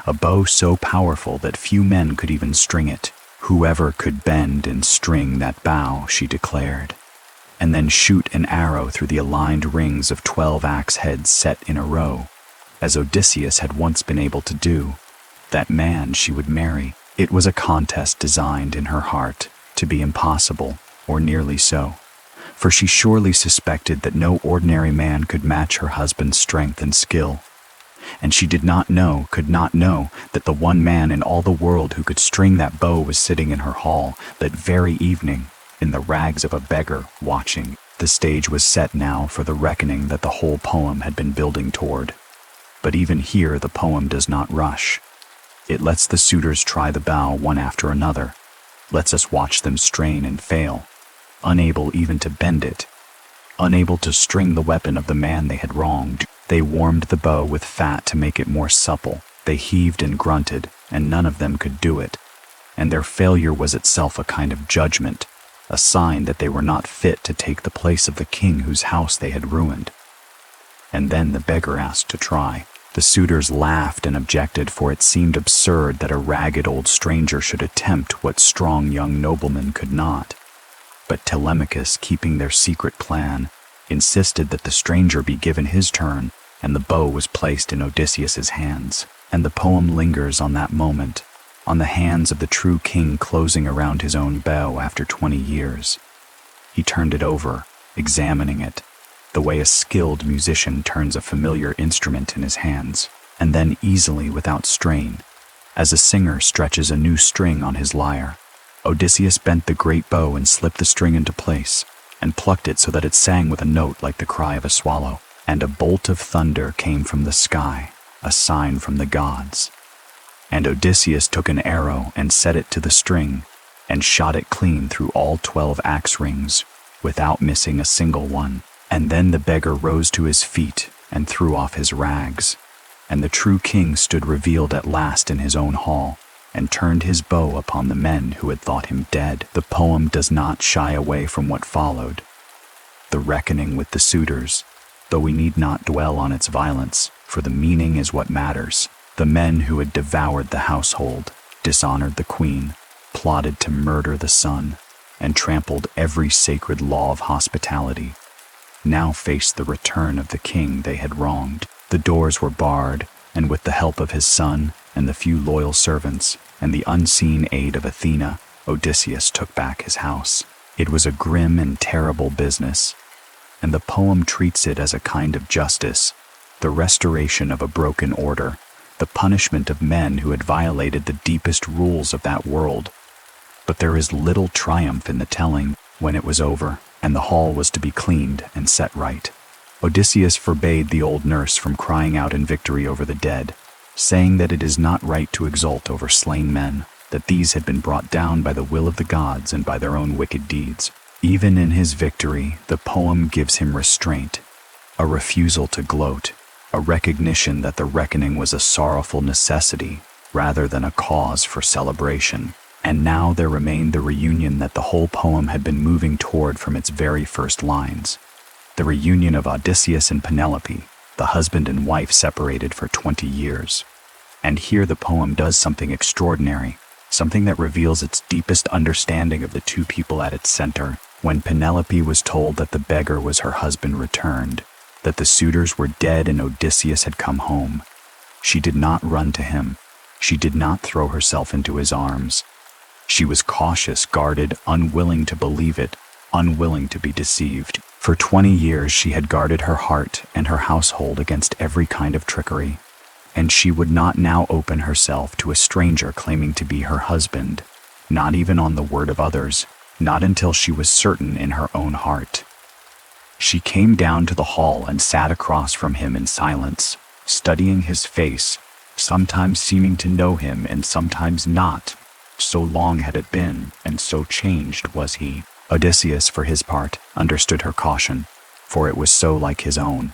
a bow so powerful that few men could even string it. Whoever could bend and string that bow, she declared, and then shoot an arrow through the aligned rings of 12 axe heads set in a row, as Odysseus had once been able to do, that man she would marry. It was a contest designed in her heart to be impossible, or nearly so, for she surely suspected that no ordinary man could match her husband's strength and skill. And she could not know, that the one man in all the world who could string that bow was sitting in her hall that very evening, in the rags of a beggar, watching. The stage was set now for the reckoning that the whole poem had been building toward. But even here the poem does not rush. It lets the suitors try the bow one after another, lets us watch them strain and fail, unable even to bend it, unable to string the weapon of the man they had wronged. They warmed the bow with fat to make it more supple. They heaved and grunted, and none of them could do it. And their failure was itself a kind of judgment, a sign that they were not fit to take the place of the king whose house they had ruined. And then the beggar asked to try. The suitors laughed and objected, for it seemed absurd that a ragged old stranger should attempt what strong young noblemen could not. But Telemachus, keeping their secret plan, insisted that the stranger be given his turn, and the bow was placed in Odysseus's hands. And the poem lingers on that moment, on the hands of the true king closing around his own bow after 20 years. He turned it over, examining it, the way a skilled musician turns a familiar instrument in his hands, and then easily, without strain, as a singer stretches a new string on his lyre. Odysseus bent the great bow and slipped the string into place, and plucked it so that it sang with a note like the cry of a swallow. And a bolt of thunder came from the sky, a sign from the gods. And Odysseus took an arrow and set it to the string, and shot it clean through all 12 axe rings, without missing a single one. And then the beggar rose to his feet and threw off his rags, and the true king stood revealed at last in his own hall, and turned his bow upon the men who had thought him dead. The poem does not shy away from what followed, the reckoning with the suitors, though we need not dwell on its violence, for the meaning is what matters. The men who had devoured the household, dishonored the queen, plotted to murder the son, and trampled every sacred law of hospitality, now faced the return of the king they had wronged. The doors were barred, and with the help of his son and the few loyal servants and the unseen aid of Athena, Odysseus took back his house. It was a grim and terrible business, and the poem treats it as a kind of justice, the restoration of a broken order, the punishment of men who had violated the deepest rules of that world. But there is little triumph in the telling when it was over, and the hall was to be cleaned and set right. Odysseus forbade the old nurse from crying out in victory over the dead, saying that it is not right to exult over slain men, that these had been brought down by the will of the gods and by their own wicked deeds. Even in his victory, the poem gives him restraint, a refusal to gloat, a recognition that the reckoning was a sorrowful necessity rather than a cause for celebration. And now there remained the reunion that the whole poem had been moving toward from its very first lines. The reunion of Odysseus and Penelope, the husband and wife separated for 20 years. And here the poem does something extraordinary, something that reveals its deepest understanding of the two people at its center. When Penelope was told that the beggar was her husband returned, that the suitors were dead and Odysseus had come home, she did not run to him. She did not throw herself into his arms. She was cautious, guarded, unwilling to believe it, unwilling to be deceived. For 20 years she had guarded her heart and her household against every kind of trickery, and she would not now open herself to a stranger claiming to be her husband, not even on the word of others, not until she was certain in her own heart. She came down to the hall and sat across from him in silence, studying his face, sometimes seeming to know him and sometimes not. So long had it been, and so changed was he. Odysseus, for his part, understood her caution, for it was so like his own.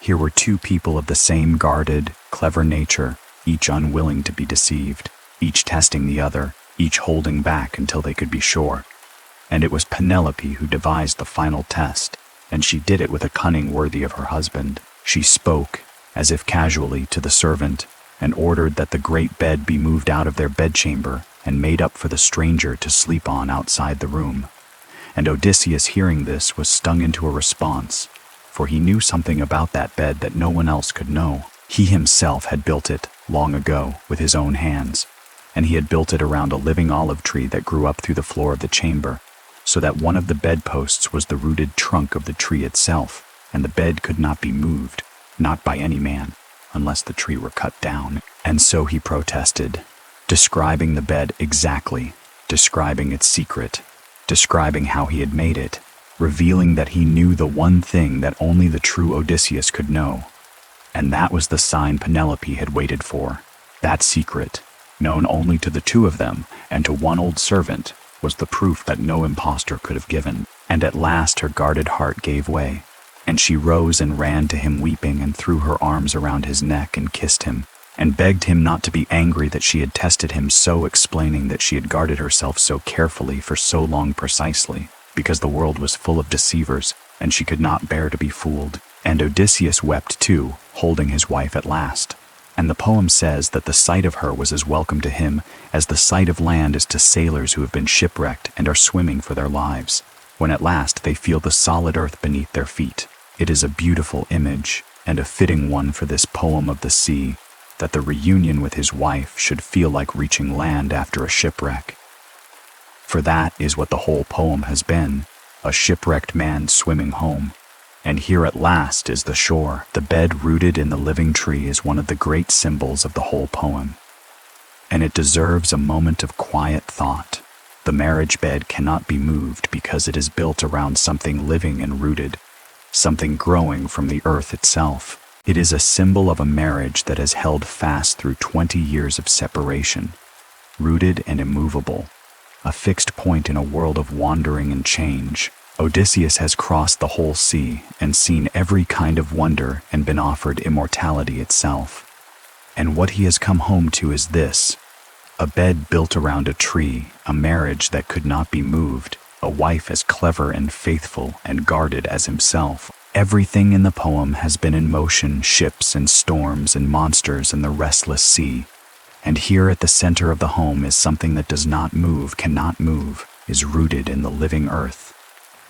Here were two people of the same guarded, clever nature, each unwilling to be deceived, each testing the other, each holding back until they could be sure. And it was Penelope who devised the final test, and she did it with a cunning worthy of her husband. She spoke, as if casually, to the servant, and ordered that the great bed be moved out of their bedchamber and made up for the stranger to sleep on outside the room. And Odysseus, hearing this, was stung into a response, for he knew something about that bed that no one else could know. He himself had built it, long ago, with his own hands, and he had built it around a living olive tree that grew up through the floor of the chamber, so that one of the bedposts was the rooted trunk of the tree itself, and the bed could not be moved, not by any man, unless the tree were cut down. And so he protested, describing the bed exactly, describing its secret, describing how he had made it, revealing that he knew the one thing that only the true Odysseus could know. And that was the sign Penelope had waited for. That secret, known only to the two of them and to one old servant, was the proof that no impostor could have given. And at last her guarded heart gave way, and she rose and ran to him weeping and threw her arms around his neck and kissed him, and begged him not to be angry that she had tested him so, explaining that she had guarded herself so carefully for so long precisely because the world was full of deceivers and she could not bear to be fooled. And Odysseus wept too, holding his wife at last. And the poem says that the sight of her was as welcome to him as the sight of land is to sailors who have been shipwrecked and are swimming for their lives, when at last they feel the solid earth beneath their feet. It is a beautiful image, and a fitting one for this poem of the sea, that the reunion with his wife should feel like reaching land after a shipwreck. For that is what the whole poem has been, a shipwrecked man swimming home. And here at last is the shore. The bed rooted in the living tree is one of the great symbols of the whole poem. And it deserves a moment of quiet thought. The marriage bed cannot be moved because it is built around something living and rooted, something growing from the earth itself. It is a symbol of a marriage that has held fast through 20 years of separation, rooted and immovable, a fixed point in a world of wandering and change. Odysseus has crossed the whole sea and seen every kind of wonder and been offered immortality itself. And what he has come home to is this: a bed built around a tree, a marriage that could not be moved, a wife as clever and faithful and guarded as himself. Everything in the poem has been in motion, ships and storms and monsters and the restless sea. And here at the center of the home is something that does not move, cannot move, is rooted in the living earth.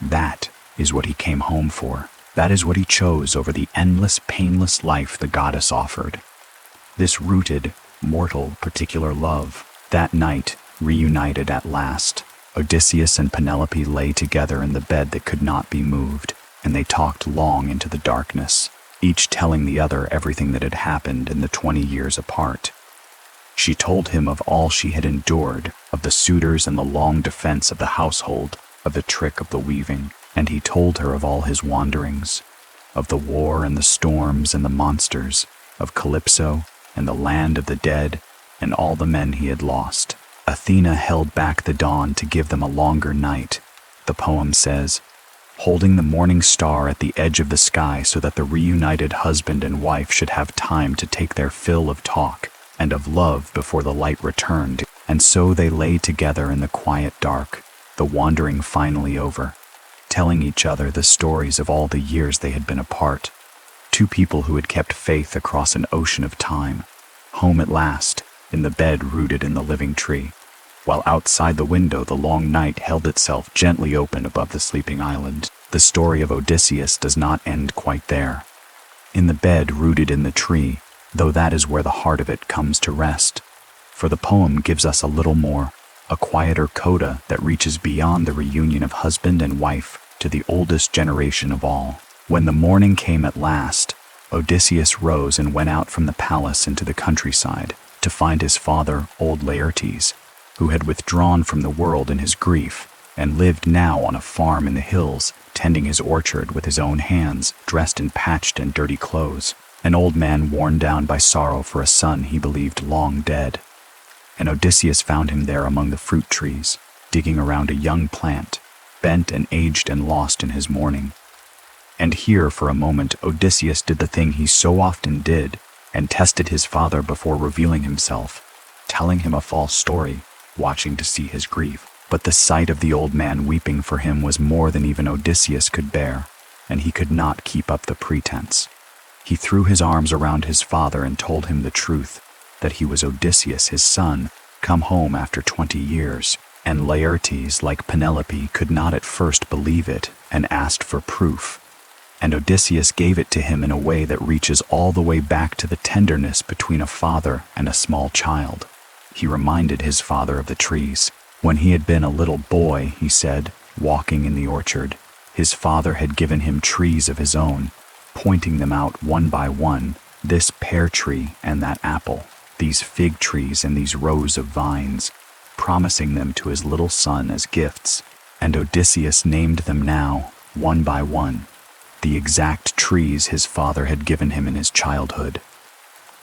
That is what he came home for. That is what he chose over the endless, painless life the goddess offered. This rooted, mortal, particular love. That night, reunited at last, Odysseus and Penelope lay together in the bed that could not be moved, and they talked long into the darkness, each telling the other everything that had happened in the 20 years apart. She told him of all she had endured, of the suitors and the long defense of the household, of the trick of the weaving, and he told her of all his wanderings, of the war and the storms and the monsters, of Calypso and the land of the dead and all the men he had lost. Athena held back the dawn to give them a longer night, the poem says, holding the morning star at the edge of the sky so that the reunited husband and wife should have time to take their fill of talk and of love before the light returned. And so they lay together in the quiet dark, the wandering finally over, telling each other the stories of all the years they had been apart. Two people who had kept faith across an ocean of time, home at last, in the bed rooted in the living tree, while outside the window the long night held itself gently open above the sleeping island. The story of Odysseus does not end quite there. In the bed rooted in the tree, though that is where the heart of it comes to rest, for the poem gives us a little more, a quieter coda that reaches beyond the reunion of husband and wife to the oldest generation of all. When the morning came at last, Odysseus rose and went out from the palace into the countryside to find his father, old Laertes, who had withdrawn from the world in his grief and lived now on a farm in the hills, tending his orchard with his own hands, dressed in patched and dirty clothes, an old man worn down by sorrow for a son he believed long dead. And Odysseus found him there among the fruit trees, digging around a young plant, bent and aged and lost in his mourning. And here for a moment Odysseus did the thing he so often did, and tested his father before revealing himself, telling him a false story, watching to see his grief. But the sight of the old man weeping for him was more than even Odysseus could bear, and he could not keep up the pretense. He threw his arms around his father and told him the truth, that he was Odysseus, his son, come home after 20 years. And Laertes, like Penelope, could not at first believe it and asked for proof. And Odysseus gave it to him in a way that reaches all the way back to the tenderness between a father and a small child. He reminded his father of the trees. When he had been a little boy, he said, walking in the orchard, his father had given him trees of his own, pointing them out one by one, this pear tree and that apple, these fig trees and these rows of vines, promising them to his little son as gifts. And Odysseus named them now, one by one, the exact trees his father had given him in his childhood,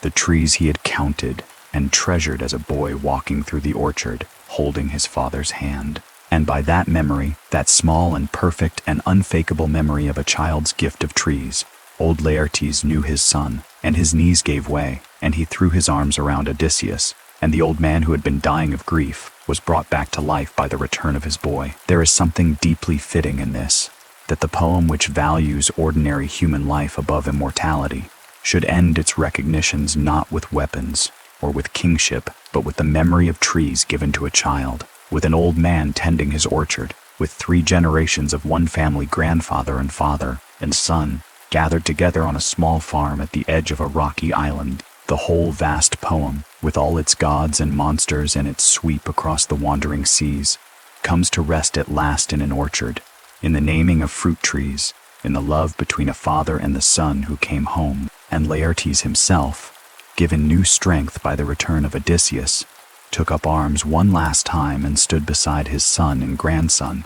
the trees he had counted and treasured as a boy walking through the orchard, holding his father's hand. And by that memory, that small and perfect and unfakeable memory of a child's gift of trees, old Laertes knew his son, and his knees gave way, and he threw his arms around Odysseus, and the old man who had been dying of grief was brought back to life by the return of his boy. There is something deeply fitting in this. that the poem, which values ordinary human life above immortality, should end its recognitions not with weapons or with kingship, but with the memory of trees given to a child, with an old man tending his orchard, with 3 generations of one family, grandfather and father and son, gathered together on a small farm at the edge of a rocky island. The whole vast poem, with all its gods and monsters and its sweep across the wandering seas, comes to rest at last in an orchard, in the naming of fruit trees, in the love between a father and the son who came home, and Laertes himself, given new strength by the return of Odysseus, took up arms one last time and stood beside his son and grandson,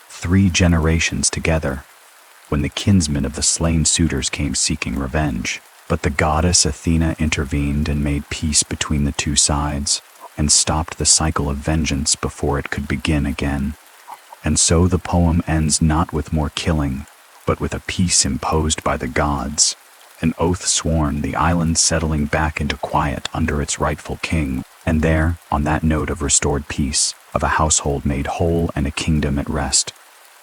3 generations together, when the kinsmen of the slain suitors came seeking revenge. But the goddess Athena intervened and made peace between the 2 sides, and stopped the cycle of vengeance before it could begin again. And so the poem ends not with more killing, but with a peace imposed by the gods, an oath sworn, the island settling back into quiet under its rightful king. And there, on that note of restored peace, of a household made whole and a kingdom at rest,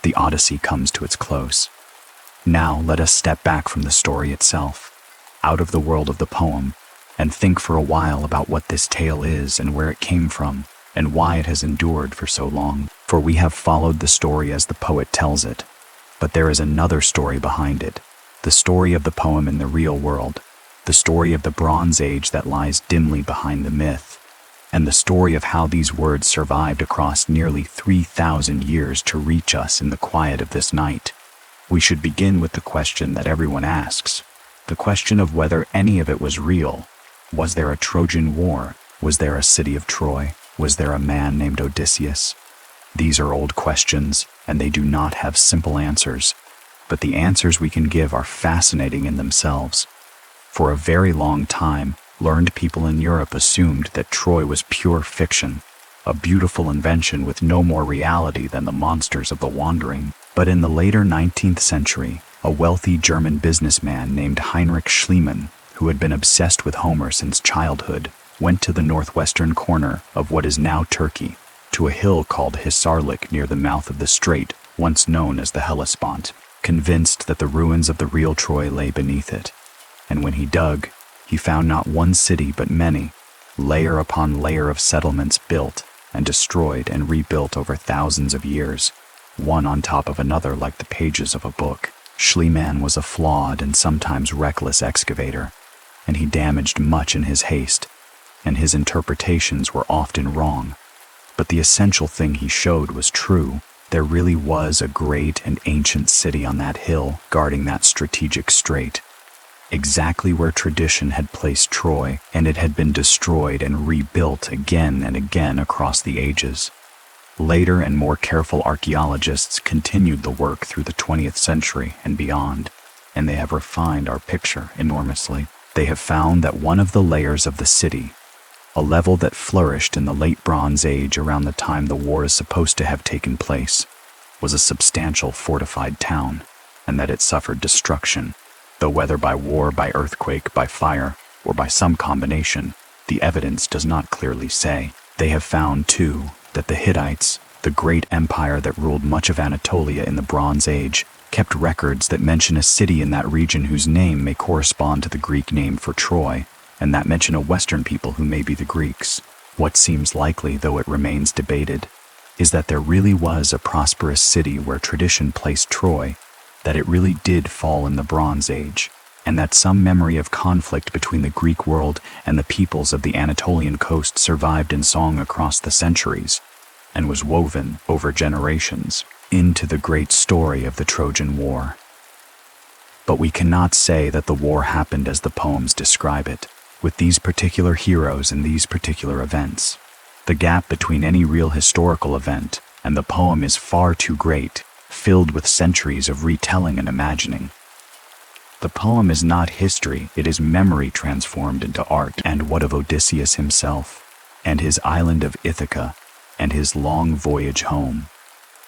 the Odyssey comes to its close. Now let us step back from the story itself, out of the world of the poem, and think for a while about what this tale is and where it came from, and why it has endured for so long. For we have followed the story as the poet tells it, but there is another story behind it, the story of the poem in the real world, the story of the Bronze Age that lies dimly behind the myth, and the story of how these words survived across nearly 3,000 years to reach us in the quiet of this night. We should begin with the question that everyone asks, the question of whether any of it was real. Was there a Trojan War? Was there a city of Troy? Was there a man named Odysseus? These are old questions, and they do not have simple answers, but the answers we can give are fascinating in themselves. For a very long time, learned people in Europe assumed that Troy was pure fiction, a beautiful invention with no more reality than the monsters of the wandering. But in the later 19th century, a wealthy German businessman named Heinrich Schliemann, who had been obsessed with Homer since childhood, went to the northwestern corner of what is now Turkey, to a hill called Hisarlik near the mouth of the strait, once known as the Hellespont, convinced that the ruins of the real Troy lay beneath it. And when he dug, he found not one city but many, layer upon layer of settlements built and destroyed and rebuilt over thousands of years, one on top of another like the pages of a book. Schliemann was a flawed and sometimes reckless excavator, and he damaged much in his haste, and his interpretations were often wrong. But the essential thing he showed was true. There really was a great and ancient city on that hill guarding that strategic strait, exactly where tradition had placed Troy, and it had been destroyed and rebuilt again and again across the ages. Later and more careful archaeologists continued the work through the 20th century and beyond, and they have refined our picture enormously. They have found that one of the layers of the city, a level that flourished in the late Bronze Age around the time the war is supposed to have taken place, was a substantial fortified town, and that it suffered destruction, though whether by war, by earthquake, by fire, or by some combination, the evidence does not clearly say. They have found, too, that the Hittites, the great empire that ruled much of Anatolia in the Bronze Age, kept records that mention a city in that region whose name may correspond to the Greek name for Troy, and that mention a Western people who may be the Greeks. What seems likely, though it remains debated, is that there really was a prosperous city where tradition placed Troy, that it really did fall in the Bronze Age, and that some memory of conflict between the Greek world and the peoples of the Anatolian coast survived in song across the centuries, and was woven over generations into the great story of the Trojan War. But we cannot say that the war happened as the poems describe it, with these particular heroes and these particular events. The gap between any real historical event and the poem is far too great, filled with centuries of retelling and imagining. The poem is not history, it is memory transformed into art. And what of Odysseus himself, and his island of Ithaca, and his long voyage home?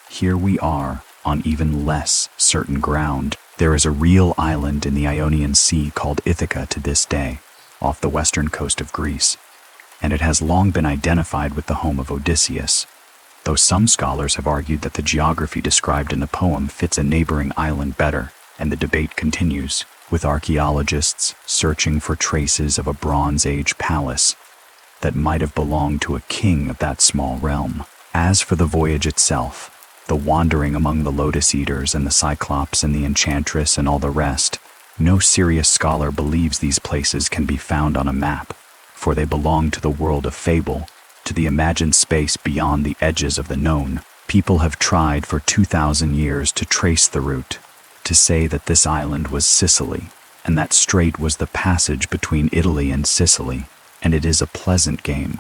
Here we are, on even less certain ground. There is a real island in the Ionian Sea called Ithaca to this day, off the western coast of Greece, and it has long been identified with the home of Odysseus. though some scholars have argued that the geography described in the poem fits a neighboring island better, and the debate continues, with archaeologists searching for traces of a Bronze Age palace that might have belonged to a king of that small realm. As for the voyage itself, the wandering among the lotus eaters and the Cyclops and the enchantress and all the rest, no serious scholar believes these places can be found on a map, for they belong to the world of fable, to the imagined space beyond the edges of the known. People have tried for 2,000 years to trace the route, to say that this island was Sicily, and that strait was the passage between Italy and Sicily, and it is a pleasant game.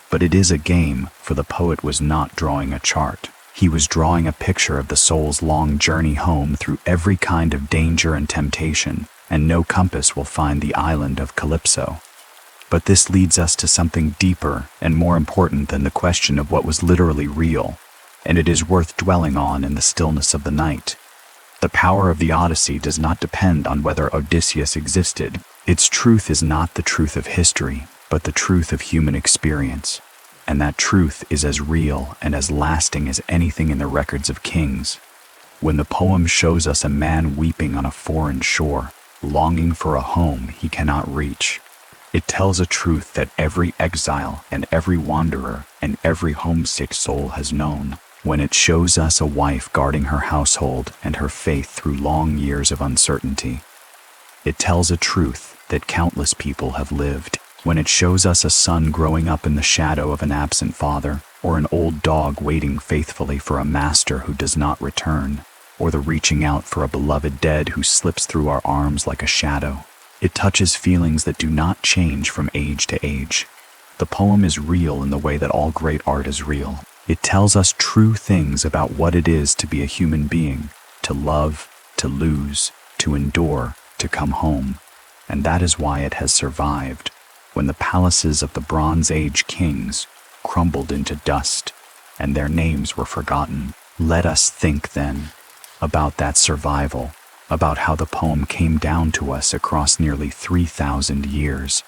But it is a game, for the poet was not drawing a chart. He was drawing a picture of the soul's long journey home through every kind of danger and temptation, and no compass will find the island of Calypso. But this leads us to something deeper and more important than the question of what was literally real, and it is worth dwelling on in the stillness of the night. The power of the Odyssey does not depend on whether Odysseus existed. Its truth is not the truth of history, but the truth of human experience. And that truth is as real and as lasting as anything in the records of kings. When the poem shows us a man weeping on a foreign shore, longing for a home he cannot reach, it tells a truth that every exile and every wanderer and every homesick soul has known. When it shows us a wife guarding her household and her faith through long years of uncertainty, it tells a truth that countless people have lived. When it shows us a son growing up in the shadow of an absent father, or an old dog waiting faithfully for a master who does not return, or the reaching out for a beloved dead who slips through our arms like a shadow, it touches feelings that do not change from age to age. The poem is real in the way that all great art is real. It tells us true things about what it is to be a human being, to love, to lose, to endure, to come home. And that is why it has survived. When the palaces of the Bronze Age kings crumbled into dust and their names were forgotten. Let us think, then, about that survival, about how the poem came down to us across nearly 3,000 years.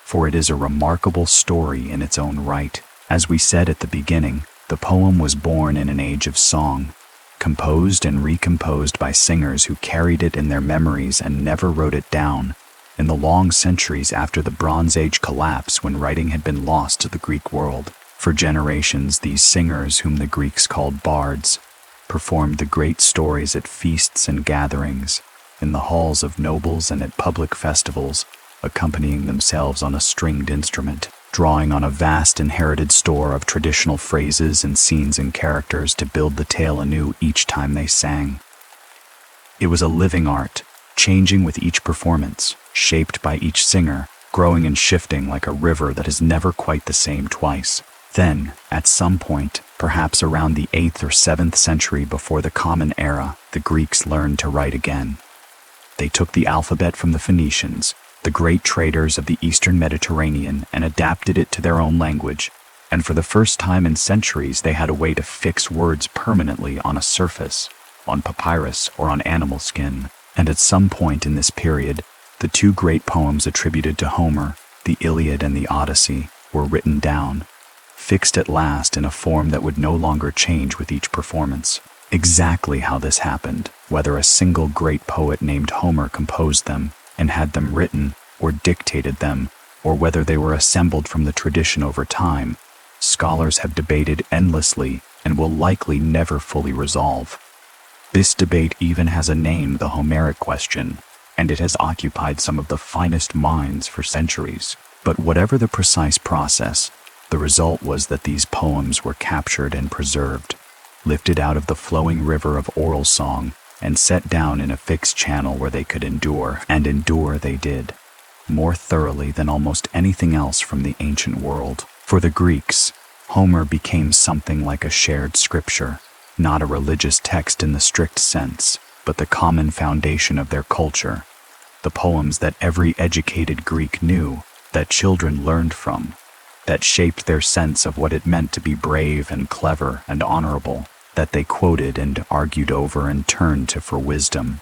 For it is a remarkable story in its own right. As we said at the beginning, the poem was born in an age of song, composed and recomposed by singers who carried it in their memories and never wrote it down. In the long centuries after the Bronze Age collapse, when writing had been lost to the Greek world, for generations these singers, whom the Greeks called bards, performed the great stories at feasts and gatherings, in the halls of nobles and at public festivals, accompanying themselves on a stringed instrument, drawing on a vast inherited store of traditional phrases and scenes and characters to build the tale anew each time they sang. It was a living art, changing with each performance, shaped by each singer, growing and shifting like a river that is never quite the same twice. Then, at some point, perhaps around the 8th or 7th century before the Common Era, the Greeks learned to write again. They took the alphabet from the Phoenicians, the great traders of the Eastern Mediterranean, and adapted it to their own language, and for the first time in centuries they had a way to fix words permanently on a surface, on papyrus or on animal skin. And at some point in this period, the two great poems attributed to Homer, the Iliad and the Odyssey, were written down, fixed at last in a form that would no longer change with each performance. Exactly how this happened, whether a single great poet named Homer composed them and had them written or dictated them, or whether they were assembled from the tradition over time, scholars have debated endlessly and will likely never fully resolve. This debate even has a name, the Homeric question, and it has occupied some of the finest minds for centuries. But whatever the precise process, the result was that these poems were captured and preserved, lifted out of the flowing river of oral song, and set down in a fixed channel where they could endure, and endure they did, more thoroughly than almost anything else from the ancient world. For the Greeks, Homer became something like a shared scripture, not a religious text in the strict sense, but the common foundation of their culture, the poems that every educated Greek knew, that children learned from, that shaped their sense of what it meant to be brave and clever and honorable, that they quoted and argued over and turned to for wisdom.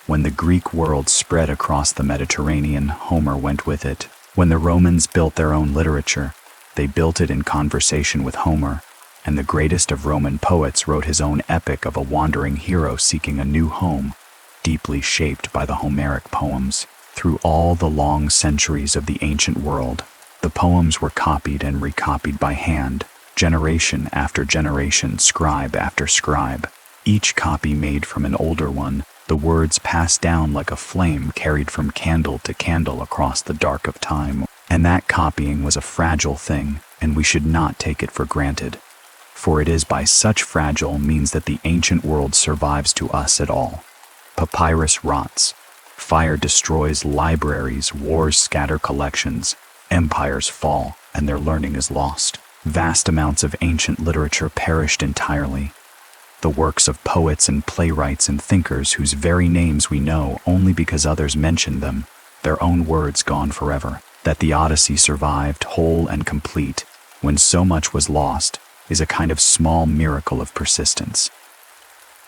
When the Greek world spread across the Mediterranean, Homer went with it. When the Romans built their own literature, they built it in conversation with Homer, and the greatest of Roman poets wrote his own epic of a wandering hero seeking a new home, deeply shaped by the Homeric poems. Through all the long centuries of the ancient world, the poems were copied and recopied by hand, generation after generation, scribe after scribe. Each copy made from an older one, the words passed down like a flame carried from candle to candle across the dark of time. And that copying was a fragile thing, and we should not take it for granted. For it is by such fragile means that the ancient world survives to us at all. Papyrus rots. Fire destroys libraries, wars scatter collections, empires fall, and their learning is lost. Vast amounts of ancient literature perished entirely. The works of poets and playwrights and thinkers whose very names we know only because others mentioned them, their own words gone forever. That the Odyssey survived whole and complete when so much was lost is a kind of small miracle of persistence.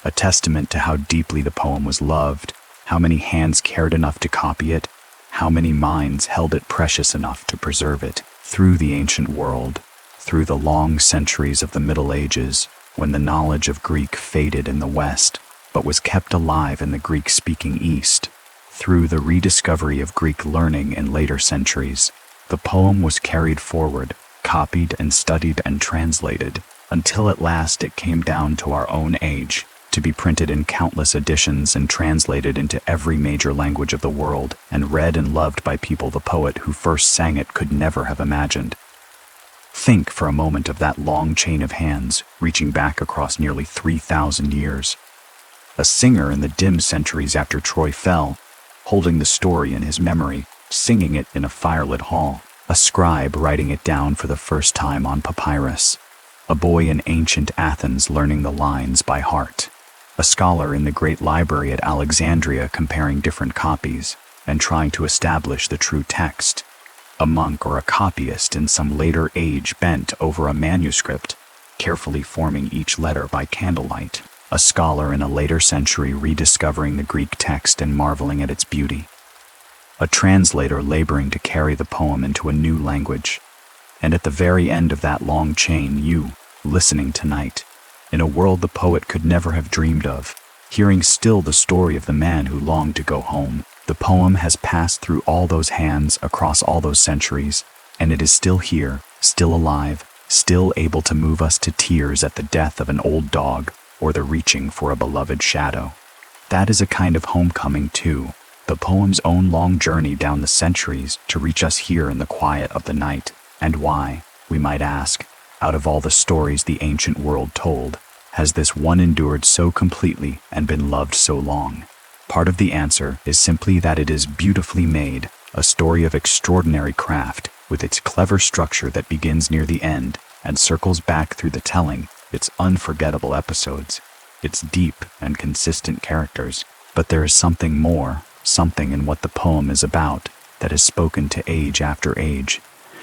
A testament to how deeply the poem was loved, how many hands cared enough to copy it, how many minds held it precious enough to preserve it. Through the ancient world, through the long centuries of the Middle Ages, when the knowledge of Greek faded in the West, but was kept alive in the Greek-speaking East, through the rediscovery of Greek learning in later centuries, the poem was carried forward, copied and studied and translated, until at last it came down to our own age, to be printed in countless editions and translated into every major language of the world, and read and loved by people the poet who first sang it could never have imagined. Think for a moment of that long chain of hands, reaching back across nearly 3,000 years. A singer in the dim centuries after Troy fell, holding the story in his memory, singing it in a firelit hall. A scribe writing it down for the first time on papyrus. A boy in ancient Athens learning the lines by heart. A scholar in the great library at Alexandria comparing different copies and trying to establish the true text. A monk or a copyist in some later age bent over a manuscript, carefully forming each letter by candlelight. A scholar in a later century rediscovering the Greek text and marveling at its beauty. A translator laboring to carry the poem into a new language. And at the very end of that long chain, you, listening tonight, in a world the poet could never have dreamed of, hearing still the story of the man who longed to go home. The poem has passed through all those hands across all those centuries, and it is still here, still alive, still able to move us to tears at the death of an old dog, or the reaching for a beloved shadow. That is a kind of homecoming too, the poem's own long journey down the centuries to reach us here in the quiet of the night. And why, we might ask, out of all the stories the ancient world told, has this one endured so completely and been loved so long? Part of the answer is simply that it is beautifully made, a story of extraordinary craft, with its clever structure that begins near the end and circles back through the telling, its unforgettable episodes, its deep and consistent characters. But there is something more, something in what the poem is about, that has spoken to age after age.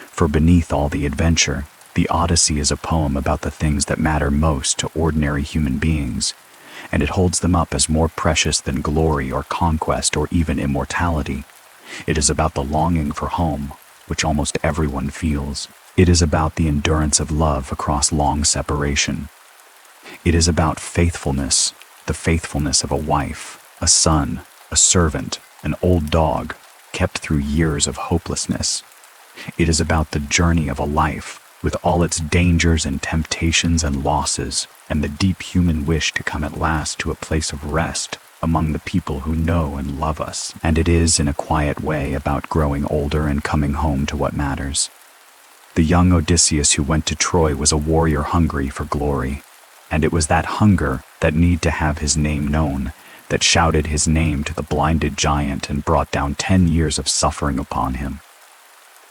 For beneath all the adventure, the Odyssey is a poem about the things that matter most to ordinary human beings, and it holds them up as more precious than glory or conquest or even immortality. It is about the longing for home, which almost everyone feels. It is about the endurance of love across long separation. It is about faithfulness, the faithfulness of a wife, a son, a servant, an old dog, kept through years of hopelessness. It is about the journey of a life, with all its dangers and temptations and losses, and the deep human wish to come at last to a place of rest among the people who know and love us. And it is, in a quiet way, about growing older and coming home to what matters. The young Odysseus who went to Troy was a warrior hungry for glory, and it was that hunger, that need to have his name known, that shouted his name to the blinded giant and brought down 10 years of suffering upon him.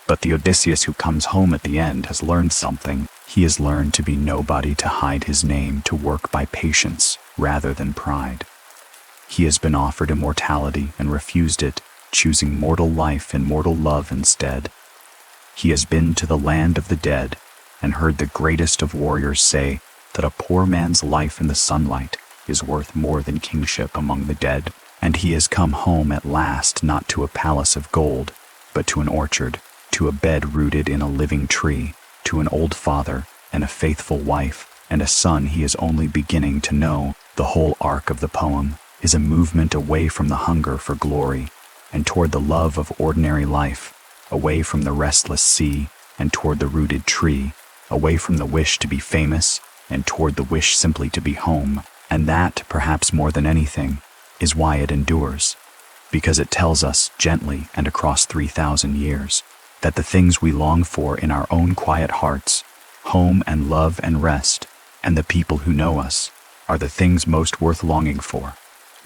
But the Odysseus who comes home at the end has learned something. He has learned to be nobody, to hide his name, to work by patience rather than pride. He has been offered immortality and refused it, choosing mortal life and mortal love instead. He has been to the land of the dead and heard the greatest of warriors say that a poor man's life in the sunlight is worth more than kingship among the dead. And he has come home at last, not to a palace of gold, but to an orchard, to a bed rooted in a living tree, to an old father and a faithful wife, and a son he is only beginning to know. The whole arc of the poem is a movement away from the hunger for glory and toward the love of ordinary life, away from the restless sea and toward the rooted tree, away from the wish to be famous and toward the wish simply to be home. And that, perhaps more than anything, is why it endures, because it tells us gently and across 3,000 years that the things we long for in our own quiet hearts, home and love and rest, and the people who know us, are the things most worth longing for,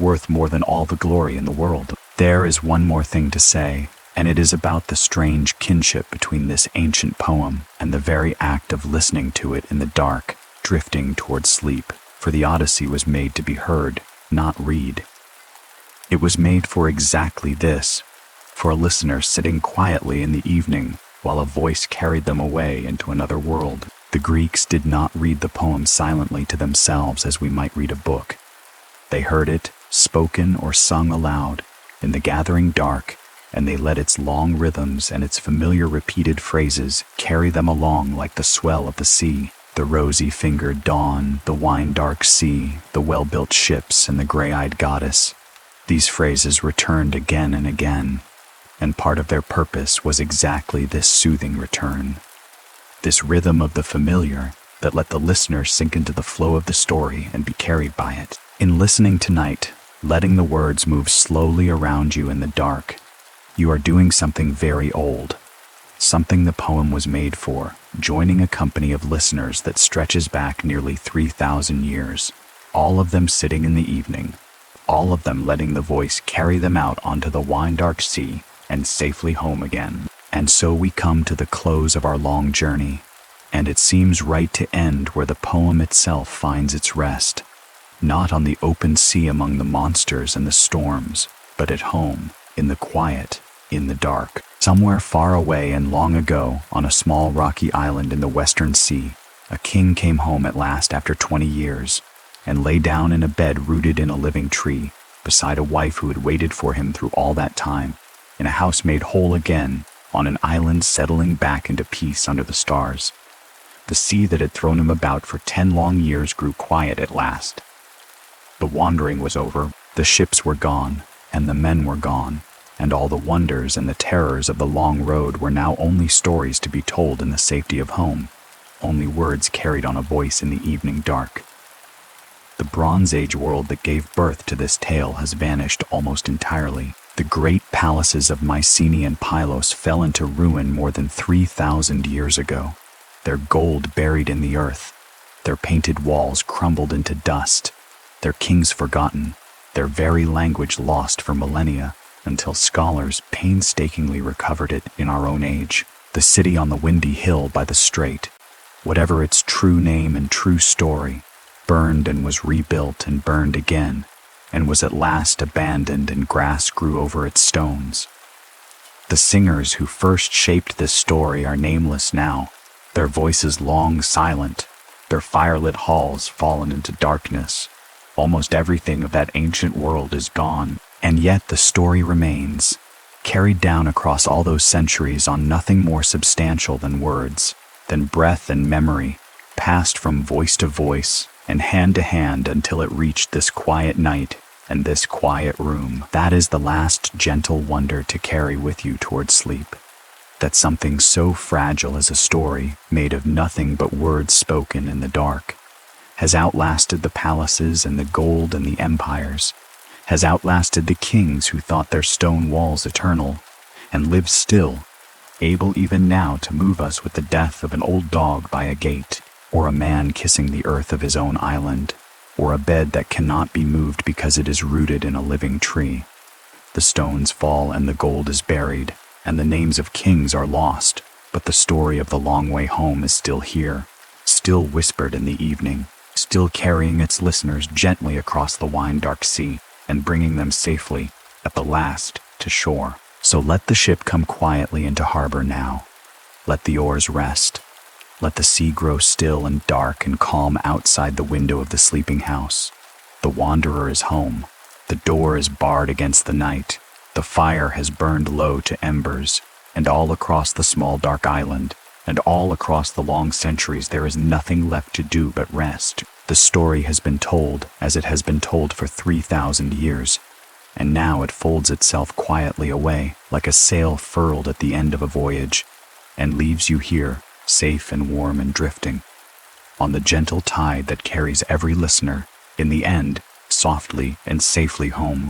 worth more than all the glory in the world. There is one more thing to say, and it is about the strange kinship between this ancient poem and the very act of listening to it in the dark, drifting toward sleep. For the Odyssey was made to be heard, not read. It was made for exactly this, for a listener sitting quietly in the evening while a voice carried them away into another world. The Greeks did not read the poem silently to themselves as we might read a book. They heard it, spoken or sung aloud, in the gathering dark, and they let its long rhythms and its familiar repeated phrases carry them along like the swell of the sea. The rosy-fingered dawn, the wine-dark sea, the well-built ships, and the gray-eyed goddess. These phrases returned again and again, and part of their purpose was exactly this soothing return. This rhythm of the familiar that let the listener sink into the flow of the story and be carried by it. In listening tonight, letting the words move slowly around you in the dark, you are doing something very old, something the poem was made for, joining a company of listeners that stretches back nearly 3,000 years, all of them sitting in the evening, all of them letting the voice carry them out onto the wine-dark sea and safely home again. And so we come to the close of our long journey, and it seems right to end where the poem itself finds its rest, not on the open sea among the monsters and the storms, but at home, in the quiet, in the dark. Somewhere far away and long ago, on a small rocky island in the western sea, a king came home at last after 20 years, and lay down in a bed rooted in a living tree, beside a wife who had waited for him through all that time, in a house made whole again, on an island settling back into peace under the stars. The sea that had thrown him about for 10 long years grew quiet at last. The wandering was over, the ships were gone, and the men were gone, and all the wonders and the terrors of the long road were now only stories to be told in the safety of home, only words carried on a voice in the evening dark. The Bronze Age world that gave birth to this tale has vanished almost entirely. The great palaces of Mycenae and Pylos fell into ruin more than 3,000 years ago, their gold buried in the earth, their painted walls crumbled into dust, their kings forgotten, their very language lost for millennia, until scholars painstakingly recovered it in our own age. The city on the windy hill by the strait, whatever its true name and true story, burned and was rebuilt and burned again, and was at last abandoned and grass grew over its stones. The singers who first shaped this story are nameless now, their voices long silent, their firelit halls fallen into darkness. Almost everything of that ancient world is gone, and yet the story remains, carried down across all those centuries on nothing more substantial than words, than breath and memory, passed from voice to voice and hand to hand until it reached this quiet night and this quiet room. That is the last gentle wonder to carry with you toward sleep, that something so fragile as a story made of nothing but words spoken in the dark has outlasted the palaces and the gold and the empires, has outlasted the kings who thought their stone walls eternal, and lives still, able even now to move us with the death of an old dog by a gate, or a man kissing the earth of his own island, or a bed that cannot be moved because it is rooted in a living tree. The stones fall and the gold is buried, and the names of kings are lost, but the story of the long way home is still here, still whispered in the evening, still carrying its listeners gently across the wine-dark sea, and bringing them safely, at the last, to shore. So let the ship come quietly into harbor now. Let the oars rest. Let the sea grow still and dark and calm outside the window of the sleeping house. The wanderer is home. The door is barred against the night. The fire has burned low to embers, and all across the small dark island, And all across the long centuries there is nothing left to do but rest. The story has been told as it has been told for 3,000 years, and now it folds itself quietly away like a sail furled at the end of a voyage, and leaves you here, safe and warm and drifting, on the gentle tide that carries every listener, in the end, softly and safely home.